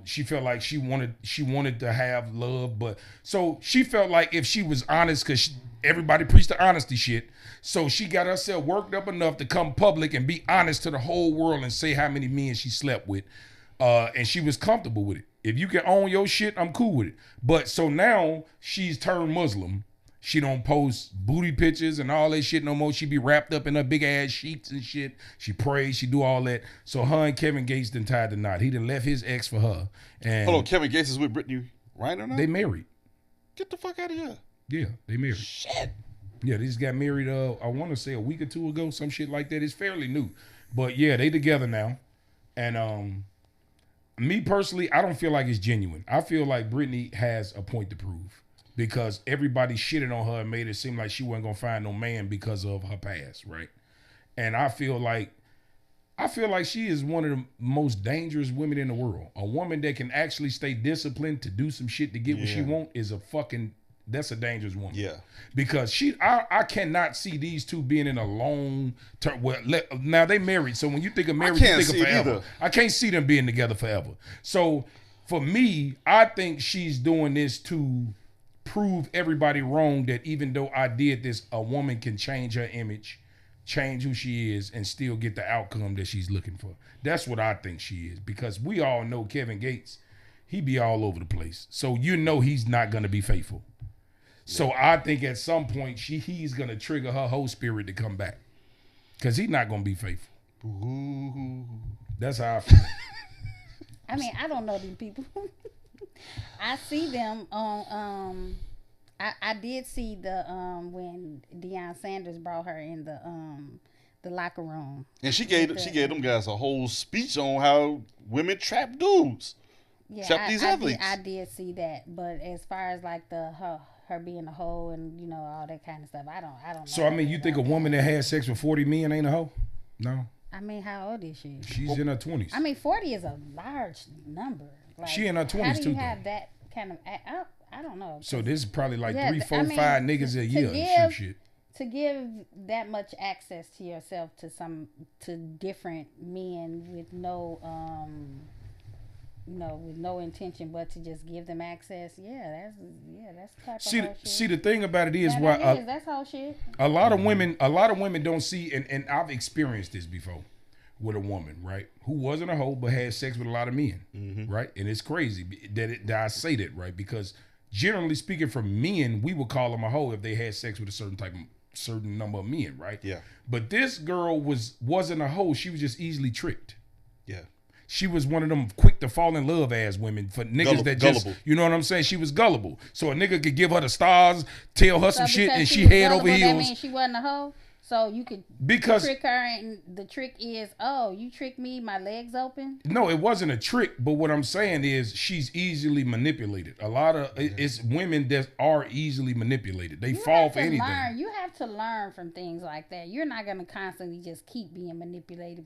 She felt like she wanted to have love, but so she felt like if she was honest, because everybody preached the honesty shit, so she got herself worked up enough to come public and be honest to the whole world and say how many men she slept with, and she was comfortable with it. If you can own your shit, I'm cool with it. But so now she's turned Muslim. She don't post booty pictures and all that shit no more. She be wrapped up in her big ass sheets and shit. She prays, she do all that. So her and Kevin Gates done tied the knot. He done left his ex for her. And Hold on, Kevin Gates is with Brittany Renner now? they married. Get the fuck out of here. Yeah, they married. Shit. Yeah, they just got married. I want to say a week or two ago, some shit like that. It's fairly new, but yeah, they together now. And me personally, I don't feel like it's genuine. I feel like Brittany has a point to prove because everybody shitted on her and made it seem like she wasn't gonna find no man because of her past, right? And I feel like she is one of the most dangerous women in the world. A woman that can actually stay disciplined to do some shit to get what she want is that's a dangerous woman. Yeah. Because I cannot see these two being in a long term. Well, now they married, so when you think of marriage, you think of forever. Either. I can't see them being together forever. So for me, I think she's doing this to prove everybody wrong that even though I did this, a woman can change her image, change who she is, and still get the outcome that she's looking for. That's what I think she is. Because we all know Kevin Gates, he be all over the place. So you know he's not going to be faithful. So I think at some point he's going to trigger her whole spirit to come back. Because he's not going to be faithful. Ooh. That's how I feel. I mean, I don't know these people. I see them on I did see the when Deion Sanders brought her in the locker room. And she gave them guys a whole speech on how women trap dudes. Yeah, trap these athletes. I did see that, but as far as like her being a hoe and all that kind of stuff, I don't know. So I mean, you think a woman that had sex with 40 men ain't a hoe? No. I mean, how old is she? She's in her 20s. I mean, 40 is a large number. Like, she in her 20s too. How do you have that kind of? I don't know. So this is probably like Yeah, 3, 4, I mean, 5 niggas a year and shit. To give that much access to yourself to different men with no with no intention but to just give them access, that's the type of whole shit. See the thing about it is that's whole shit. A lot of women don't see, and I've experienced this before with a woman, right, who wasn't a hoe but had sex with a lot of men, right? And it's crazy that I say that, right? Because generally speaking, for men, we would call them a hoe if they had sex with a certain number of men, right? Yeah. But this girl wasn't a hoe. She was just easily tricked. Yeah. She was one of them quick to fall in love ass women for niggas that just, gullible. you know what I'm saying? She was gullible. So a nigga could give her the stars, tell her some shit, and because she was head over gullible, heels. That means she wasn't a hoe. So you could trick her, and the trick is, oh, you tricked me, my legs open. No, it wasn't a trick. But what I'm saying is, she's easily manipulated. A lot of it's women that are easily manipulated. They fall for anything. You have to learn from things like that. You're not gonna constantly just keep being manipulated,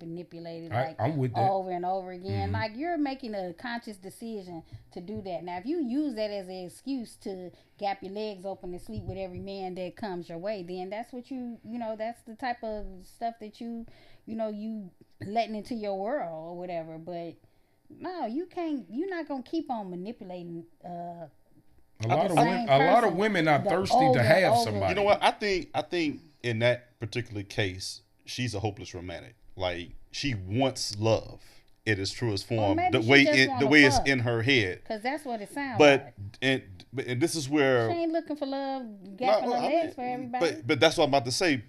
I'm with that. over and over again. Like you're making a conscious decision to do that. Now, if you use that as an excuse to gap your legs open and sleep with every man that comes your way, then that's what that's the type of stuff that you letting into your world or whatever. But no, you can't. You're not gonna keep on manipulating. A lot of women are thirsty to have somebody. You know what? I think in that particular case, she's a hopeless romantic. Like she wants love in its truest form, the way it's in her head. Because that's what it sounds like. And this is where she ain't looking for love, gapping her legs for everybody. But that's what I'm about to say.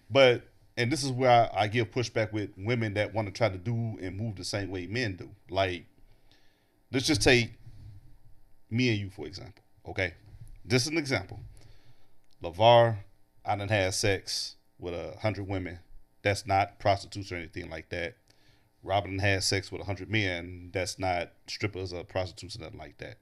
And this is where I give pushback with women that want to try to do and move the same way men do. Like, let's just take me and you, for example. Okay? This is an example. LeVar, I done had sex with 100 women. That's not prostitutes or anything like that. Robin had sex with 100 men. That's not strippers or prostitutes or nothing like that.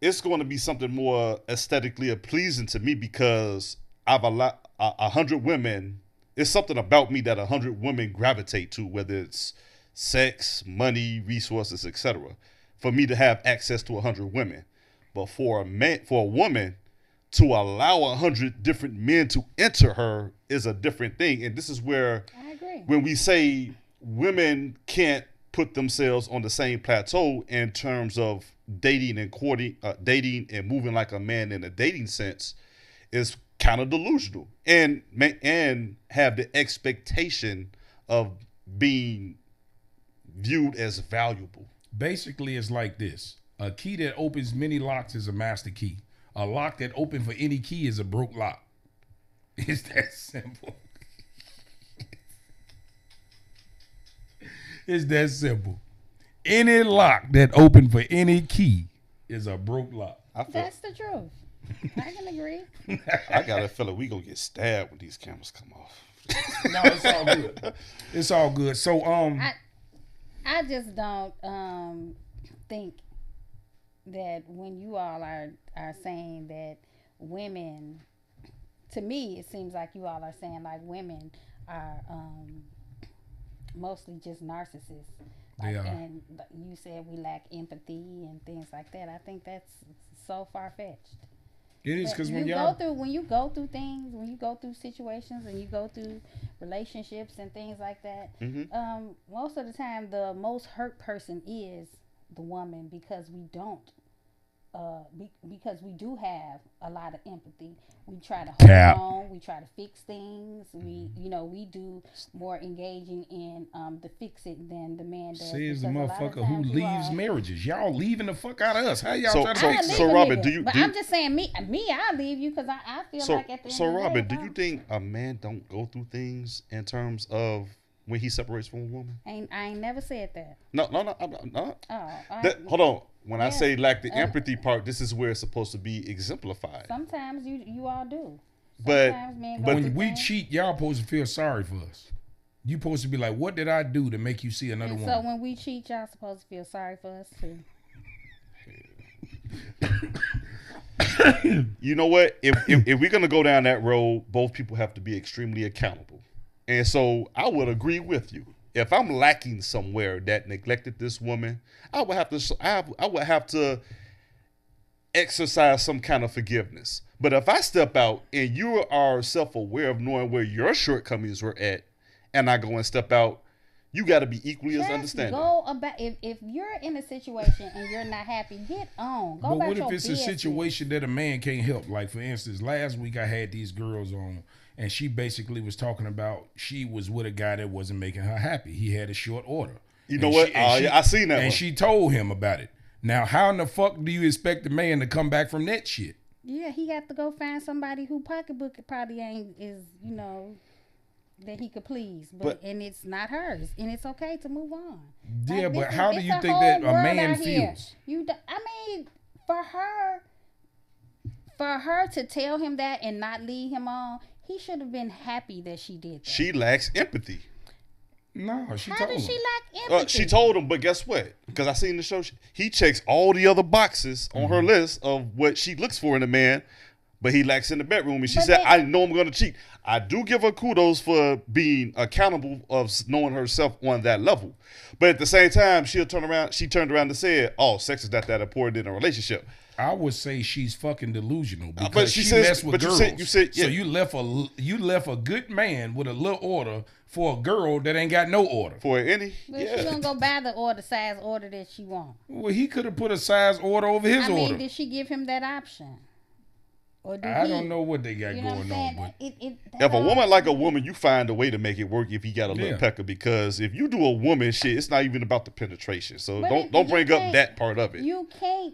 It's going to be something more aesthetically pleasing to me because I've 100 women. It's something about me that 100 women gravitate to, whether it's sex, money, resources, etc. For me to have access to 100 women, but for a woman to allow 100 different men to enter her is a different thing. And this is where I agree. When we say women can't put themselves on the same plateau in terms of dating and courting, dating and moving like a man in a dating sense, is kind of delusional and have the expectation of being viewed as valuable. Basically, it's like this: a key that opens many locks is a master key. A lock that opens for any key is a broke lock. It's that simple. It's that simple. Any lock that open for any key is a broke lock. That's the truth. I can agree. I got a feeling we gonna get stabbed when these cameras come off. No, it's all good. It's all good. So I just don't think that when you all are saying that women, to me it seems like you all are saying like women are mostly just narcissists. They Like, are. and you said we lack empathy and things like that. I think that's so far fetched. it is because when you y'all go through when you go through things, when you go through situations, and you go through relationships and things like that, most of the time the most hurt person is the woman because we don't. Because we do have a lot of empathy, we try to Cap. hold on, we try to fix things. We do more engaging in the fix it than the man does. says the because a lot of motherfucker who times you leaves all- marriages. Y'all leaving the fuck out of us. How y'all So- trying to so- I fix leave it? so a Robin, nigga, do you- But do I'm you- just saying, I leave you because I feel So, like at the end so of the Robin, day, do you think a man don't go through things in terms of when he separates from a woman? I ain't never said that. No. Hold on. When I Yeah. say lack the empathy part, this is where it's supposed to be exemplified. Sometimes you all do. But- Sometimes men go but through When we things. cheat, y'all supposed to feel sorry for us. You supposed to be like, what did I do to make you see another And so woman? when we cheat, y'all supposed to feel sorry for us too. You know what? If we're gonna go down that road, both people have to be extremely accountable. And so I would agree with you. If I'm lacking somewhere that neglected this woman, I would have to exercise some kind of forgiveness. But if I step out and you are self-aware of knowing where your shortcomings were at, and I go and step out, you got to be equally as Just understanding. go about if you're in a situation and you're not happy, get on. Go But about what your if it's business. a situation that a man can't help? Like, for instance, last week I had these girls on, and she basically was talking about she was with a guy that wasn't making her happy. He had a short order. You know And what? yeah, I seen that And one. she told him about it. Now, how in the fuck do you expect the man to come back from that shit? Yeah, he got to go find somebody who pocketbook probably ain't that he could please, and it's not hers, and it's okay to move on. Yeah, but this how is- do it's you a think whole that a world man out here. feels? I mean, for her to tell him that and not lead him on, he should have been happy that she did that. She lacks empathy. No, she How told does him. she lack empathy? She told him, but guess what? Because I seen the show, he checks all the other boxes on her list of what she looks for in a man, but he lacks in the bedroom. And she But said, then- I know I'm going to cheat. I do give her kudos for being accountable of knowing herself on that level. But at the same time, she turned around and said, oh, sex is not that important in a relationship. I would say she's fucking delusional because but she she says- messed with but you girls. said- So yeah. you left a good man with a little order for a girl that ain't got no order. For any, But she yeah. gonna go buy the size order that she want. Well, he could have put a size order over his I mean, order. did she give him that option? Or did I he? don't know what they got You know what I'm going on, saying? but If a woman like a woman, you find a way to make it work if you got a little Yeah. pecker. Because if you do a woman shit, it's not even about the penetration. So But don't you bring up can't- that part of it. You can't.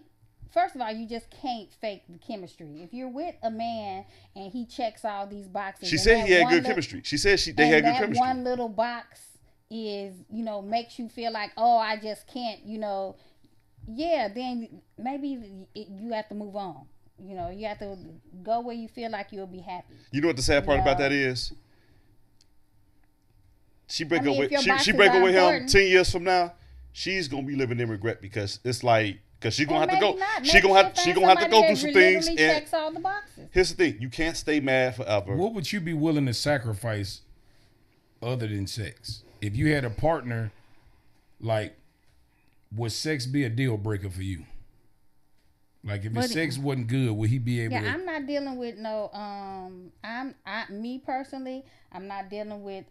First of all, you just can't fake the chemistry. If you're with a man and he checks all these boxes, She and said that he had one good li- chemistry. She said they and had good that chemistry. one little box is, makes you feel like, oh, I just can't, yeah, then maybe you have to move on. You have to go where you feel like you'll be happy. You know what the sad part about No. that is? She break I mean, up with if your she boxes break up are with him important. 10 years from now. She's gonna be living in regret because it's like she's gonna Or have to maybe go. not. She Maybe gonna have she'll she find gonna have to go somebody through some that things. literally And checks all the boxes. here's the thing: you can't stay mad forever. what would you be willing to sacrifice other than sex? If you had a partner, like, would sex be a deal breaker for you? Like, if his But- sex wasn't good, would he be able Yeah, to? I'm not dealing with no. Me personally, I'm not dealing with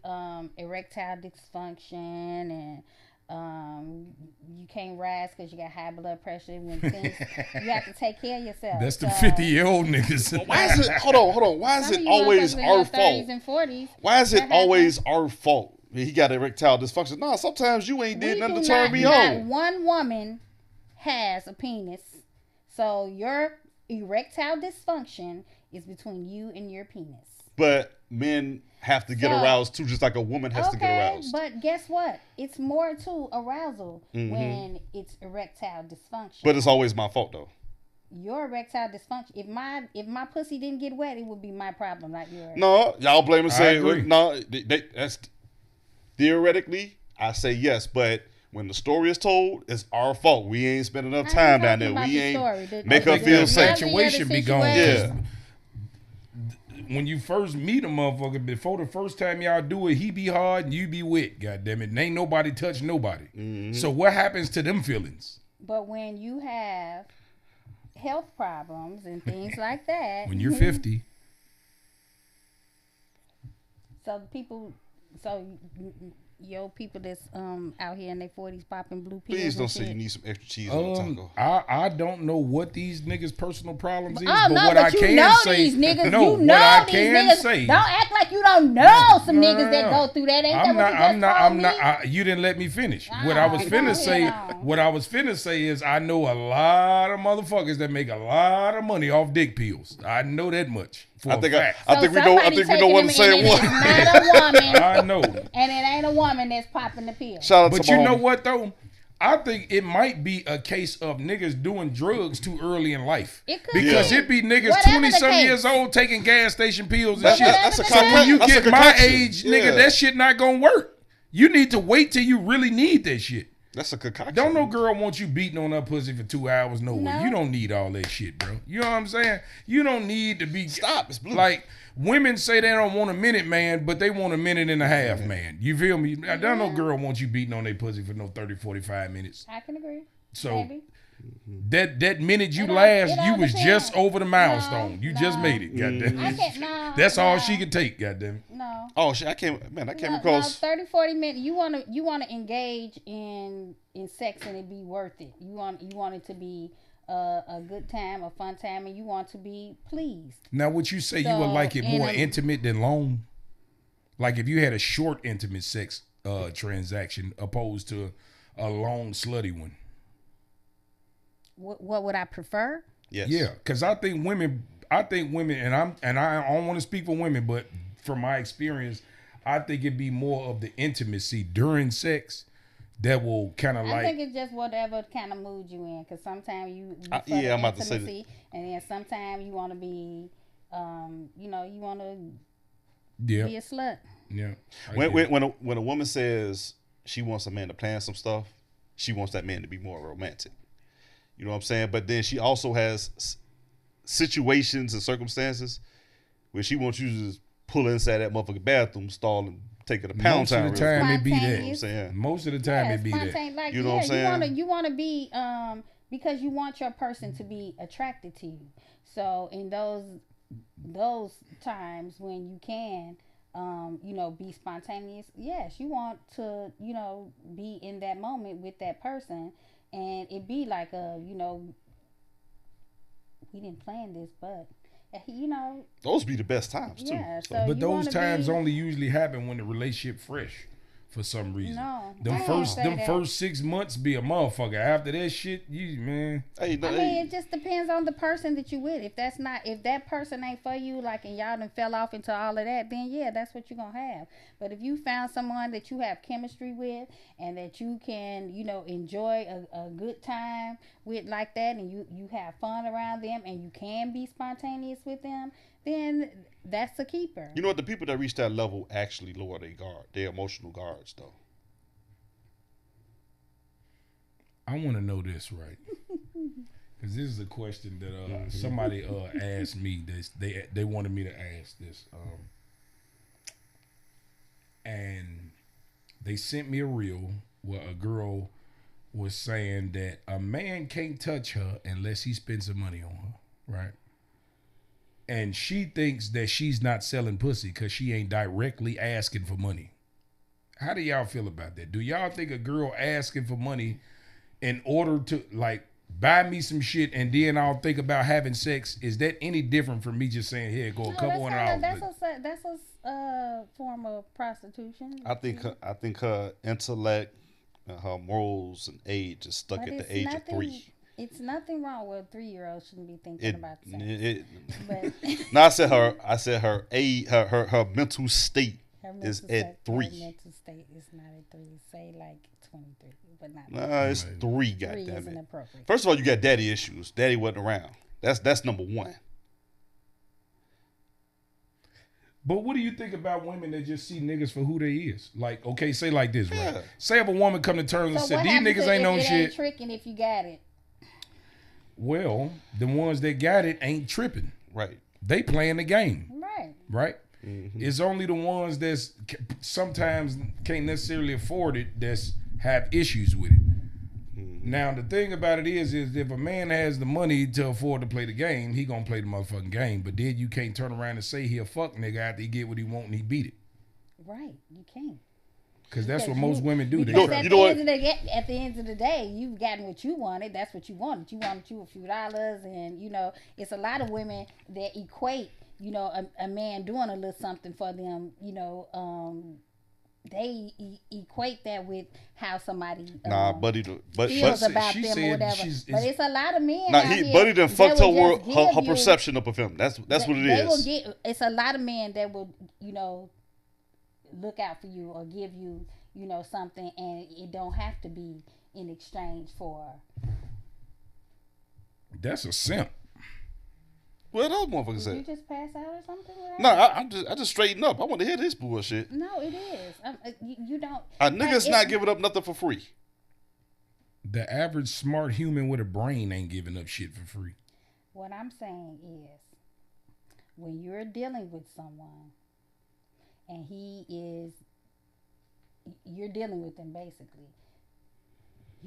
erectile dysfunction and you can't rise because you got high blood pressure. When things, you have to take care of yourself. That's the So, 50-year-old niggas. Why is it? Hold on. Why is some of it you always motherfuckers in our your 30s fault? and 40s. Why is that it always happens. our fault? He got erectile dysfunction. No, sometimes you ain't did We nothing do to turn not, me not on. one woman has a penis, so your erectile dysfunction is between you and your penis. But men have to get So- aroused too, just like a woman has to get aroused. But guess what? It's more to arousal when it's erectile dysfunction. But it's always my fault though. your erectile dysfunction. If my pussy didn't get wet, it would be my problem, not yours. No, y'all blame and say agree. no. That's theoretically, I say yes, but when the story is told, it's our fault. We ain't spent enough time down there. We ain't make her feel safe. Situation be gone. Yeah. When you first meet a motherfucker, before the first time y'all do it, he be hard and you be wet. God damn it, and ain't nobody touch nobody. Mm-hmm. So what happens to them feelings? But when you have health problems and things like that, When you're 50, so yo people that's out here in their 40s popping blue pills. Please don't and say you shit. need some extra cheese on the taco. I don't know what these niggas' personal problems is, Oh but no, what but I you can know say, these niggas. no, You know what I these can niggas. say, Don't act like you don't know some niggas that no. go through that. Ain't I'm that not. what you I'm just not. told I'm me? not. You didn't let me finish. What I was Oh, finna go say. ahead on. What I was finna say is, I know a lot of motherfuckers that make a lot of money off dick pills. I know that much for I think a fact. I think we know. I think we know what to say. It's not a woman, I know. and it ain't a woman that's popping the pill. Shout out But to you my know homie. what though? I think it might be a case of niggas doing drugs too early in life. It could Because be. it be niggas Whatever 20 the some case. years old taking gas station pills and That's shit. a So when you that's a get my concoction. age, Yeah. nigga, that shit not gonna work. You need to wait till you really need that shit. That's a concoction. Don't no girl want you beating on her pussy for 2 hours. No way. No. You don't need all that shit, bro. You know what I'm saying? You don't need to be. Stop. It's blue. Like, women say they don't want a minute man, but they want a minute and a half man. You feel me? Don't no girl want you beating on their pussy for no 30, 45 minutes. I can agree. So Maybe. that minute you It all- last, it all you was depends. just over the milestone. You just no. made it. Goddamn. I can't. No. That's all no, she could take. Goddamn. it. No. Oh shit! I came No, across. 30, 40 minutes. You wanna engage in sex and it be worth it. You want it to be a good time, a fun time, and you want to be pleased. Now, would you say you So, would like it in more a- intimate than long? Like if you had a short intimate sex transaction opposed to a long slutty one? What would I prefer? Yes. Yeah, because I think women, and I don't want to speak for women, but from my experience, I think it'd be more of the intimacy during sex that will kind of I like. think it's just whatever kind of mood you in. Because sometimes you for yeah, the I'm about to say intimacy, and then sometimes you want to be, you want to Yeah, be a slut. yeah. I When get it. when a woman says she wants a man to plan some stuff, she wants that man to be more romantic. You know what I'm saying? But then she also has situations and circumstances where she wants you to just pull inside that motherfucking bathroom stall and take it a pound Most of time. the time it be You know what I'm Spontaneous. that. saying? Most of the time Yeah, it be that. spontaneous, like, You know what I'm saying? You want to be because you want your person to be attracted to you. So in those times when you can be spontaneous, yes, you want to, be in that moment with that person, and it be like we didn't plan this, but Those be the best times too. yeah. So But you those wanna times be, only usually happen when the relationship fresh for some reason. No, I them wouldn't say that. first 6 months be a motherfucker. After that shit, you man. Hey, no, I hey, mean, it just depends on the person that you with. If that person ain't for you, like, and y'all done fell off into all of that, then yeah, that's what you're gonna have. But if you found someone that you have chemistry with and that you can, enjoy a good time with like that, and you have fun around them and you can be spontaneous with them, then that's a keeper. you know what? The people that reach that level actually lower their emotional guards, though. I want to know this right, because this is a question that somebody asked me. They wanted me to ask this, and they sent me a reel where a girl was saying that a man can't touch her unless he spends some money on her, right? And she thinks that she's not selling pussy because she ain't directly asking for money. How do y'all feel about that? Do y'all think a girl asking for money in order to like buy me some shit and then I'll think about having sex, is that any different from me just saying, here, go a couple $100? That's a form of prostitution. I think her intellect and her morals and age is stuck But at it's the age of nothing- 3. It's nothing wrong with a 3-year-old shouldn't be thinking about sex. But No, I said her age, her mental state her is mental at 3. Her mental state is not at 3. Say like 23, but not. Nah, it's 3. 3 Goddamn is it. inappropriate. First of all, you got daddy issues. Daddy wasn't around. That's number 1. But what do you think about women that just see niggas for who they is? Like, okay, say like this, Yeah. right? Say if a woman come to terms and So said, what these happens niggas if ain't on it shit. ain't tricking if you got it? Well, the ones that got it ain't tripping. Right. They playing the game, Right. right? It's only the ones that's sometimes can't necessarily afford it that's have issues with it. Now the thing about it is if a man has the money to afford to play the game, he gonna play the motherfucking game. But then you can't turn around and say he'll fuck nigga after he get what he want and he beat it. Right. You can't. Cause that's what Because most women do. They Because try- at, you the know end of the, at the end of the day, you've gotten what you wanted. That's what you wanted. You wanted you a few dollars, and it's a lot of women that equate, a man doing a little something for them. They equate that with how somebody Nah, Buddy, feels but about she them said or whatever. she's- But it's a lot of men. nah, out here Buddy done that fucked her will world, just her give you- perception up of him. That's what it they is. will get. It's a lot of men that will, look out for you or give you, something, and it don't have to be in exchange for. That's a simp. Well, those motherfuckers Did you said. just pass out or something? No, I just straighten up. I want to hear this bullshit. No, it is. You don't. A nigga's like, not giving up nothing for free. The average smart human with a brain ain't giving up shit for free. What I'm saying is, when you're dealing with someone, and you're dealing with them basically.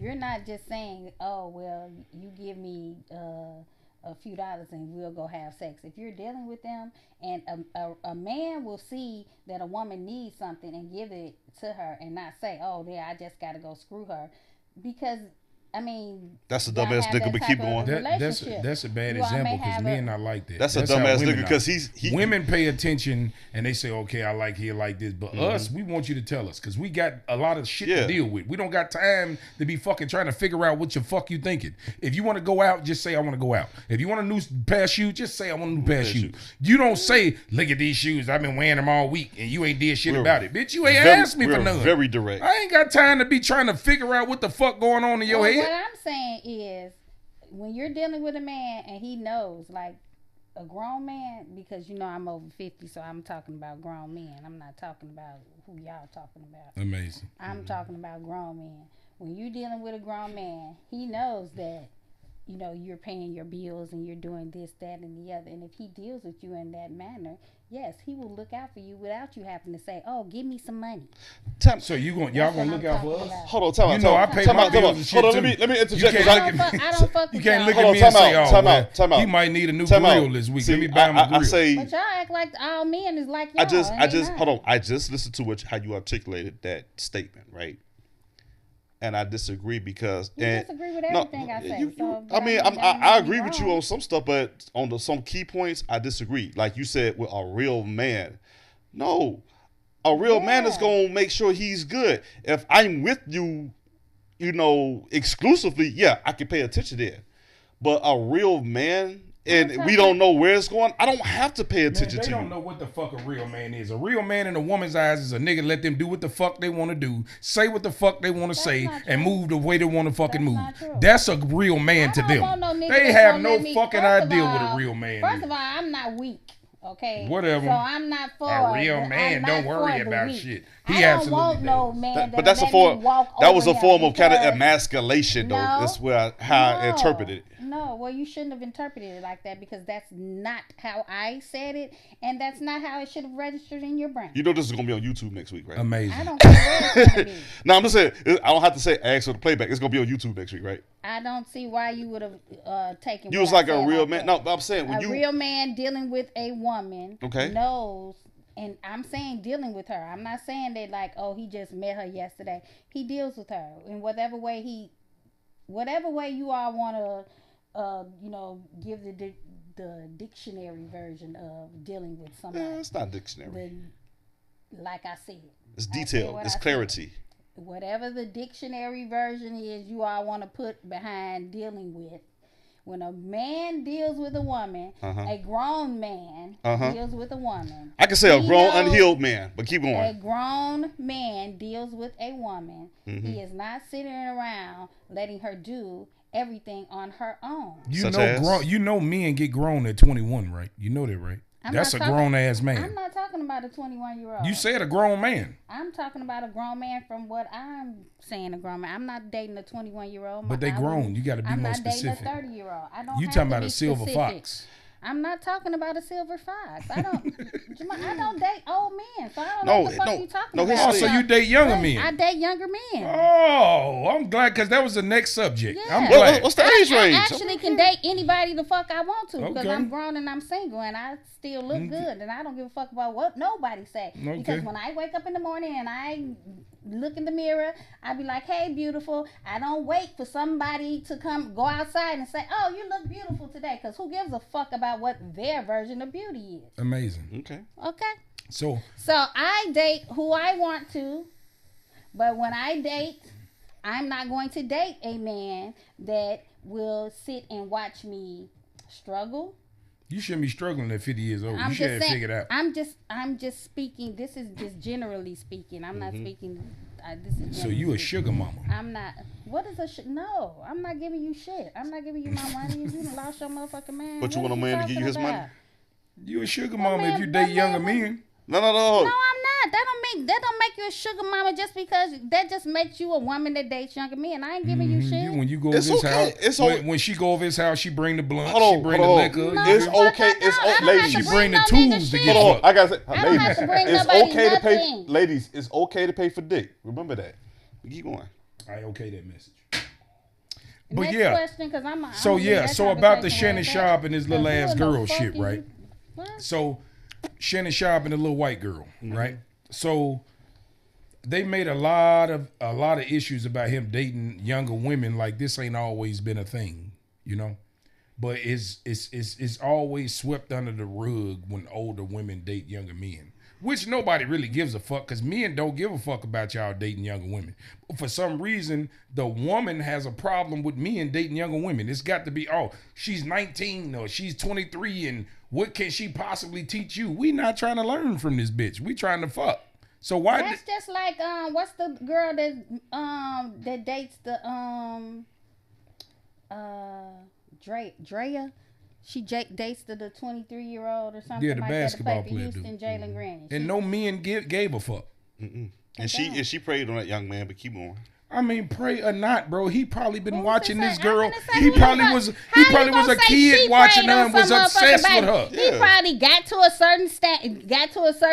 You're not just saying, "Oh, well, you give me a few dollars and we'll go have sex." If you're dealing with them, and a man will see that a woman needs something and give it to her, and not say, "Oh, yeah, I just got to go screw her," because That's a y'all dumbass have nigga, that but type keep of going. relationship. That's a bad You all may example because have men not like that. That's a how dumbass women nigga are. because he Women pay attention and they say, okay, I like here like this. But us, we want you to tell us because we got a lot of shit Yeah. to deal with. We don't got time to be fucking trying to figure out what the fuck you thinking. If you want to go out, just say I want to go out. If you want a new pair of shoes, just say I want a new pair of shoes. You don't say, look at these shoes. I've been wearing them all week and you ain't did shit about it. Bitch, you ain't asked me for we're none. very direct. I ain't got time to be trying to figure out what the fuck going on in your Well, head. what I'm saying is, when you're dealing with a man and he knows, like a grown man, because I'm over 50, so I'm talking about grown men. I'm not talking about who y'all talking about. Amazing. I'm talking about grown men. When you're dealing with a grown man, he knows that you're paying your bills and you're doing this, that, and the other. And if he deals with you in that manner, yes, he will look out for you without you having to say, "Oh, give me some money." So y'all That's gonna what look I'm out for talking us? about. Hold on, time out. You know I pay my bills and shit Hold on, too. let me interject. You 'cause can't I- I don't fuck You with can't y'all. look Hold at on, me and time say, out, "Oh, time well, out, time out. he might need a new Time out. grill this week. See, Let me buy him a grill." I say, But y'all act like all men is like y'all. I just, and they not. hold on. I just listened to how you articulated that statement, right? And I disagree because You disagree with everything I say. So I agree with you on some stuff, but on some key points, I disagree. Like you said, with a real man, no, a real man is gonna make sure he's good. If I'm with you, exclusively, yeah, I can pay attention there. But a real man, and we don't know where it's going, I don't have to pay Man, attention they to don't you. know what the fuck a real man is. A real man in a woman's eyes is a nigga let them do what the fuck they want to do, say what the fuck they want to say, not and true. move the way they want to fucking That's move. not true. That's a real man to I them. don't want no nigga They that's have gonna no let me- fucking first of idea what a all- real man First is. of all, I'm not weak. Okay. Whatever. So I'm not for A real I'm man not don't worry for the about weak. shit. I He don't absolutely want no does. man But that's a let form. me walk That was over a form him of kind of because- emasculation, though. No. That's how I interpreted it. No, well, you shouldn't have interpreted it like that because that's not how I said it, and that's not how it should have registered in your brain. You know this is gonna be on YouTube next week, right? Amazing. I don't care where it's gonna be. No, I'm just saying. I don't have to say ask for the playback. It's gonna be on YouTube next week, right? I don't see why you would have taken. You what was I like a said real like man. that. No, but I'm saying when A you real man dealing with a woman Okay. knows, and I'm saying dealing with her. I'm not saying that like, oh, he just met her yesterday. He deals with her in whatever way you all want to, give the dictionary version of dealing with somebody. it's not dictionary. Like I said, It's I said detail. what It's I said. clarity. Whatever the dictionary version is you all want to put behind dealing with, When a man deals with a woman, a grown man deals with a woman. I can say a grown, unhealed man, but keep going. A grown man deals with a woman. He is not sitting around letting her do everything on her own. You know men get grown at 21, right? You know that, right? That's a grown ass man. I'm not talking about a 21-year-old. You said a grown man. I'm talking about a grown man from what I'm saying a grown man. I'm not dating a 21-year-old. But they grown. You got to be more specific. I'm not dating a 30-year-old. I don't. You have talking to about be a silver specific. fox? I'm not talking about a silver fox. I don't. I don't date old men, so I don't know what the fuck you talking about. Oh, so you date younger men? I date younger men. Oh, I'm glad because that was the next subject. Yeah. I'm glad. What's the age range? I actually can date anybody the fuck I want to because Okay. I'm grown and I'm single and I still look good and I don't give a fuck about what nobody say. Okay. Because when I wake up in the morning and I look in the mirror, I be like, hey, beautiful. I don't wait for somebody to go outside and say, oh, you look beautiful today. Because who gives a fuck about what their version of beauty is? Amazing. Okay. So I date who I want to. But when I date, I'm not going to date a man that will sit and watch me struggle. you shouldn't be struggling at 50 years old. You should have figured out. I'm just speaking. This is just generally speaking. I'm not speaking. This is So you a sugar mama? I'm not. What is a no? I'm not giving you shit. I'm not giving you my money. You done lost your motherfucking man. But you want a man to give you his money? You a sugar mama if you date younger men? No. No, I'm not. That don't make you a sugar mama just because that just makes you a woman that dates younger men. I ain't giving you shit. When you go over his house, when she go over his house, she bring the blunt, she bring the liquor. No, it's the fuck okay. I It's don't. ladies. She She bring the bring tools to no get nigga Hold on, fucked. I gotta say, I don't have to bring it's nobody okay to pay. nothing. Ladies, it's okay to pay for dick. Remember that. Keep going. I okay that message. But Next yeah. question, 'cause I'm So gonna yeah, leave that so about the conversation Shannon where it's Sharp at. and his little 'Cause ass who the girl fuck shit, is right? you? What? So Shannon Sharp and the little white girl, right? So they made a lot of issues about him dating younger women. Like this ain't always been a thing, you know. But it's always swept under the rug when older women date younger men, which nobody really gives a fuck because men don't give a fuck about y'all dating younger women. But for some reason, the woman has a problem with men dating younger women. It's got to be, oh, she's 19 or she's 23 and what can she possibly teach you? We not trying to learn from this bitch. We trying to fuck. So why? That's just like what's the girl that dates the Drea? She dates the 23-year-old or something Yeah, the like basketball that. The player Houston dude. Jalen Green. And no men gave a fuck. And she preyed on that young man, but keep going. I mean, pray or not, bro. He probably been Who's watching to this say? girl. I'm finna say He probably was a kid watching her and was obsessed with her. He probably got to a certain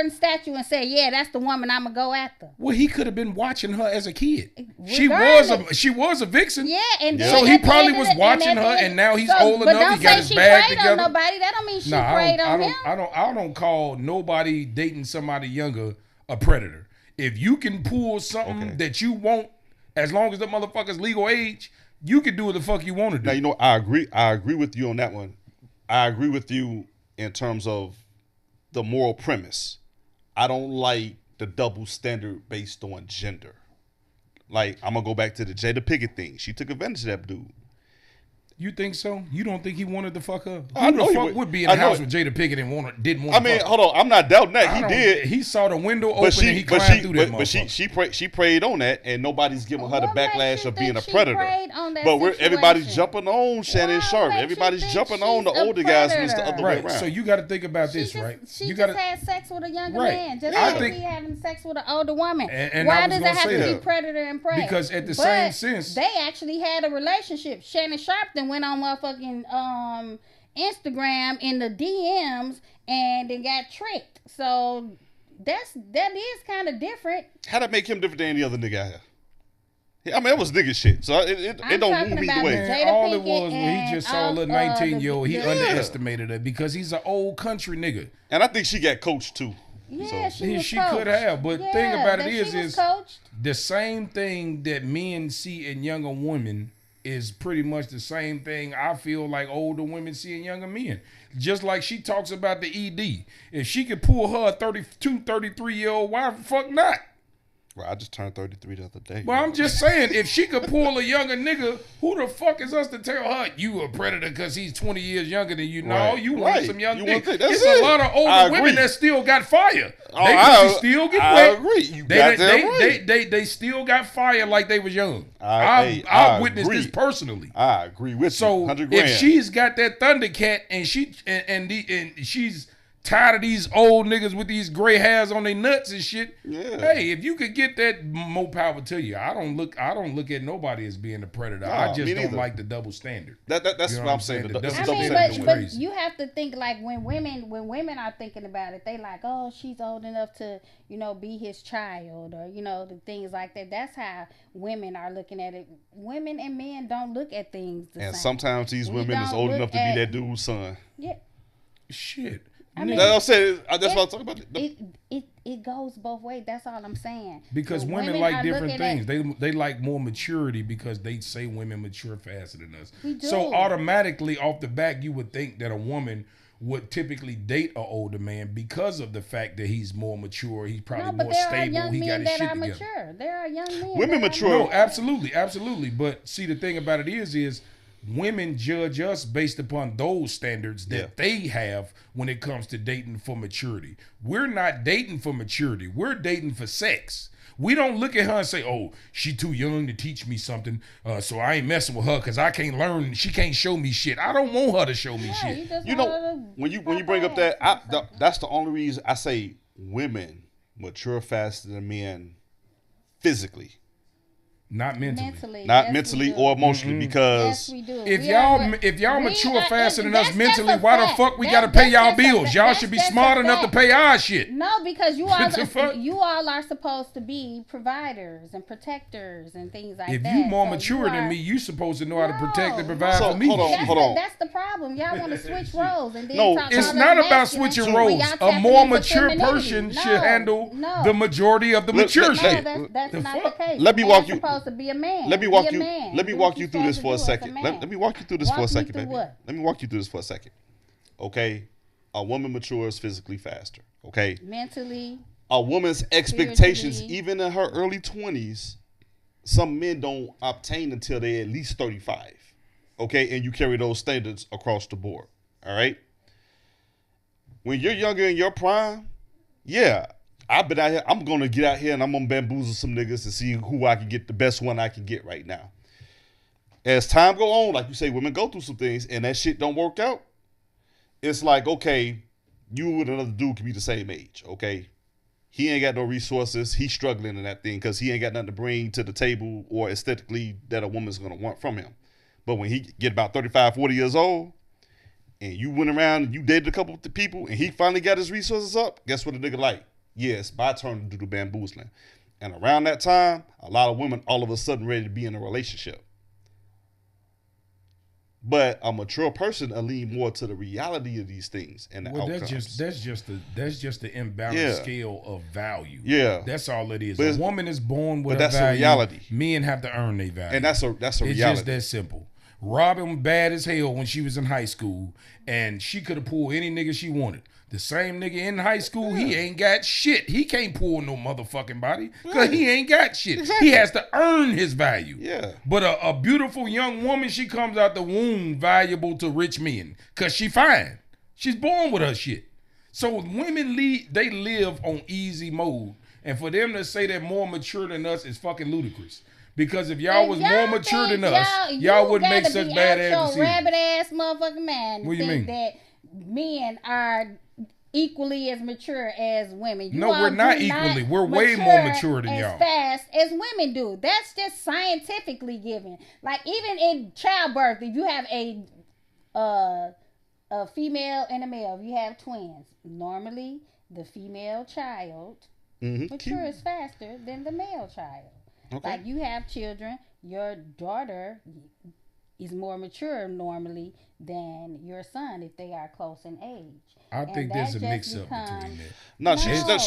statue and said, "Yeah, that's the woman I'm gonna go after." Well, he could have been watching her as a kid. Regardless. She was a vixen. Yeah, and Yeah. then So he at the probably end was of the- watching at the her, end- and now he's so, old but enough. don't He got say his she bag preyed together. on nobody. That don't mean she Nah, preyed on him. I don't call nobody dating somebody younger a predator. If you can pull something that you want, as long as the motherfucker's legal age, you can do what the fuck you want to do. Now, you know, I agree with you on that one. I agree with you in terms of the moral premise. I don't like the double standard based on gender. Like, I'm going to go back to the Jada Pinkett thing. She took advantage of that dude. You think so? You don't think he wanted to fuck her? I Who know the he fuck would. would be in I the know house it. with Jada Pinkett and didn't want I to mean, fuck her? hold on. I'm not doubting that. He did. He saw the window open and he climbed through that motherfucker. she prayed on that, and nobody's giving her the What makes backlash you of being a think she predator. preyed on that But everybody's situation? jumping on Shannon What Sharp. makes you Everybody's think jumping on the she's a older guys when it's the predator? other way Right. around. So you got to think about this, She right? just You got to. had sex with a younger Right. man, just I like think- he having sex with an older woman. And Why I was does it gonna have say to be that. predator and prey? Because at the But same sense- they actually had a relationship. Shannon Sharp then went on motherfucking Instagram in the DMs and then got tricked. So that is kind of different. How'd that make him different than any other nigga out here? Yeah, I mean, that was nigga shit. So it I'm don't talking move either about way. the Man, Jada all it Pinkett was when he just saw a and, little 19-year-old, he the- underestimated her because he's an old country nigga. And I think she got coached too. Yeah, So- she was She coached. could have, but Yeah, thing about it that is she was coached. the same thing that men see in younger women is pretty much the same thing I feel like older women see in younger men. Just like she talks about the ED. If she could pull her 32, 33-year-old, why the fuck not? Bro, I just turned 33 the other day. But I'm just saying, if she could pull a younger nigga, who the fuck is us to tell her you a predator because he's 20 years younger than you? No, Right. you want Right. some young You nigga. want that's It's it. a lot of I older agree. women that still got fire. Oh, They I pussy still get I wet. agree. You They, got that they, right. they still got fire like they was young. I I've witnessed agree. this personally. I agree with So you. 100 grand. if she's got that Thundercat and she's tired of these old niggas with these gray hairs on their nuts and shit, hey, if you could get that, more power to you. I don't look at nobody as being a predator. Nah, I just me don't neither. like the double standard. That's You know what I'm saying. The It's double a I double mean, standard standard. but crazy. you have to think like when women are thinking about it, they like, oh, she's old enough to, be his child, or the things like that. That's how women are looking at it. Women and men don't look at things the And same. sometimes these We women is don't old look enough to at- be that dude's son. Yeah, Shit. I mean, That's what I'm saying. That's what I'm talking about. it goes both ways. That's all I'm saying. Because When women are like different looking things. They like more maturity because they say women mature faster than us. We do. So automatically off the back, you would think that a woman would typically date an older man because of the fact that he's more mature. He's probably No, but more there are stable. young He got men his that shit are together. mature. There are young men. Women that are mature. No, mature. absolutely. But see, the thing about it is women judge us based upon those standards that they have when it comes to dating for maturity. We're not dating for maturity. We're dating for sex. We don't look at her and say, oh, she too young to teach me something, so I ain't messing with her because I can't learn. She can't show me shit. I don't want her to show me shit. You just You want know, her to when you pop bring up her that, ass or something. that's the only reason I say women mature faster than men physically, Not mentally. mentally, not yes, we mentally do. or emotionally, Yes, because we do. If We y'all are- if y'all we mature are- faster than that's us mentally, just a why the fact. fuck we That- gotta pay y'all that's just a bills? fact. Y'all That's should be just a smart enough to fact. pay our shit. No, because you What the fuck? all are supposed to be providers and protectors and things like If that. you more So mature than are- me, you supposed to know how to protect and No. provide So, for me. hold on, That's hold on. That's the problem. Y'all want to switch roles and then No, talk It's all not this about masculine switching when roles. y'all A tapping more into mature femininity. person No, should handle no. the majority of the Look, mature look, shit. hey, No, that's the not fuck? the case. Let me A walk man's you- supposed to be a man. let me Be walk a you. man. Let me Do walk what you you're through this supposed for a to do as second. man. Let me walk you through this Walk for a me second, through baby. what? Let me walk you through this for a second. Okay, a woman matures physically faster. Okay, Mentally, a woman's expectations, Spiritually. even in her early 20s, some men don't obtain until they're at least 35. Okay, and you carry those standards across the board. All right. When you're younger in your prime, yeah, I've been out here. I'm gonna get out here and I'm gonna bamboozle some niggas to see who I can get, the best one I can get right now. As time go on, like you say, women go through some things and that shit don't work out. It's like, okay, you and another dude can be the same age. Okay, he ain't got no resources. He's struggling in that thing because he ain't got nothing to bring to the table or aesthetically that a woman's gonna want from him. But when he get about 35, 40 years old, and you went around and you dated a couple of people and he finally got his resources up, guess what a nigga like? Yeah, it's my turn to do the bamboozling. And around that time, a lot of women all of a sudden ready to be in a relationship. But a mature person will lean more to the reality of these things and the Well, outcomes. that's just the imbalanced Yeah. scale of value. Yeah. That's all it is. But A it's- woman is born with but that's a value. reality. Men have to earn their value. And that's a It's reality. just that simple. Robin was bad as hell when she was in high school, and she could have pulled any nigga she wanted. The same nigga in high school, he ain't got shit. He can't pull no motherfucking body because he ain't got shit. Exactly. He has to earn his value. Yeah. But a beautiful young woman, she comes out the womb valuable to rich men because she fine. She's born with her shit. So women they live on easy mode. And for them to say they're more mature than us is fucking ludicrous. Because if y'all was more mature than us, y'all wouldn't make such bad ass Your decisions. rabbit ass motherfucking man. What do you think mean? that men are equally as mature as women. You No, all we're not do equally. We're way more mature than as y'all. fast as women do. That's just scientifically given. Like even in childbirth, if you have a female and a male, if you have twins, normally the female child matures faster than the male child. Okay. Like you have children, your daughter is more mature normally than your son if they are close in age. I And think there's a that mix just up between becomes- that. No, No.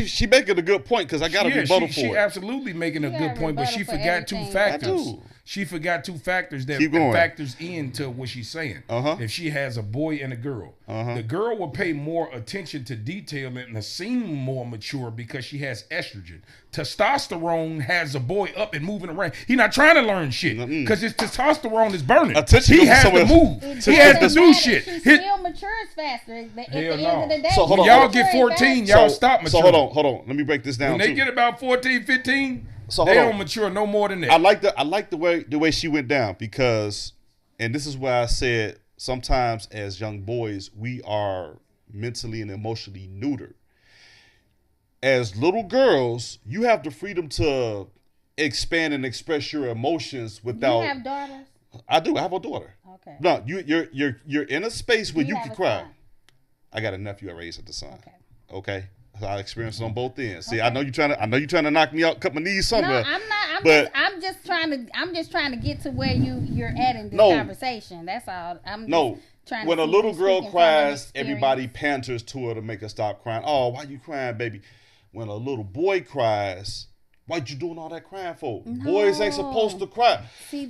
she making a good point because I got to rebuttal she for it. absolutely making a You good gotta point, but she rebuttal for forgot two everything. I factors. do. she forgot two factors that Keep going. factors into what she's saying. If she has a boy and a girl, the girl will pay more attention to detail and seem more mature because she has estrogen. Testosterone has a boy up and moving around. He's not trying to learn shit because his testosterone is burning. Attention he has to somewhere. move. He has to do shit. She still matures faster. At the end of the day, So hold when on. y'all get 14, y'all stop maturing. So hold on. Let me break this down. When they get about 14, 15, So they hold don't on. mature no more than that. I like the way she went down because, and this is why I said sometimes as young boys we are mentally and emotionally neutered. As little girls, you have the freedom to expand and express your emotions without. You have daughters? I do. I have a daughter. Okay. No, you're in a space where you have can a cry. son? I got a nephew I raised at the son. Okay. Okay. So I experienced it on both ends. See, I know you're trying to knock me out, cut my knees somewhere. No, I'm not. but I'm just trying to get to where you're at in this No. conversation. That's all. I'm just no, trying when to a see little if girl you're speaking from an cries, experience. everybody panters to her to make her stop crying. Oh, why you crying, baby? When a little boy cries, what you doing all that crying for? Boys ain't supposed to cry. See,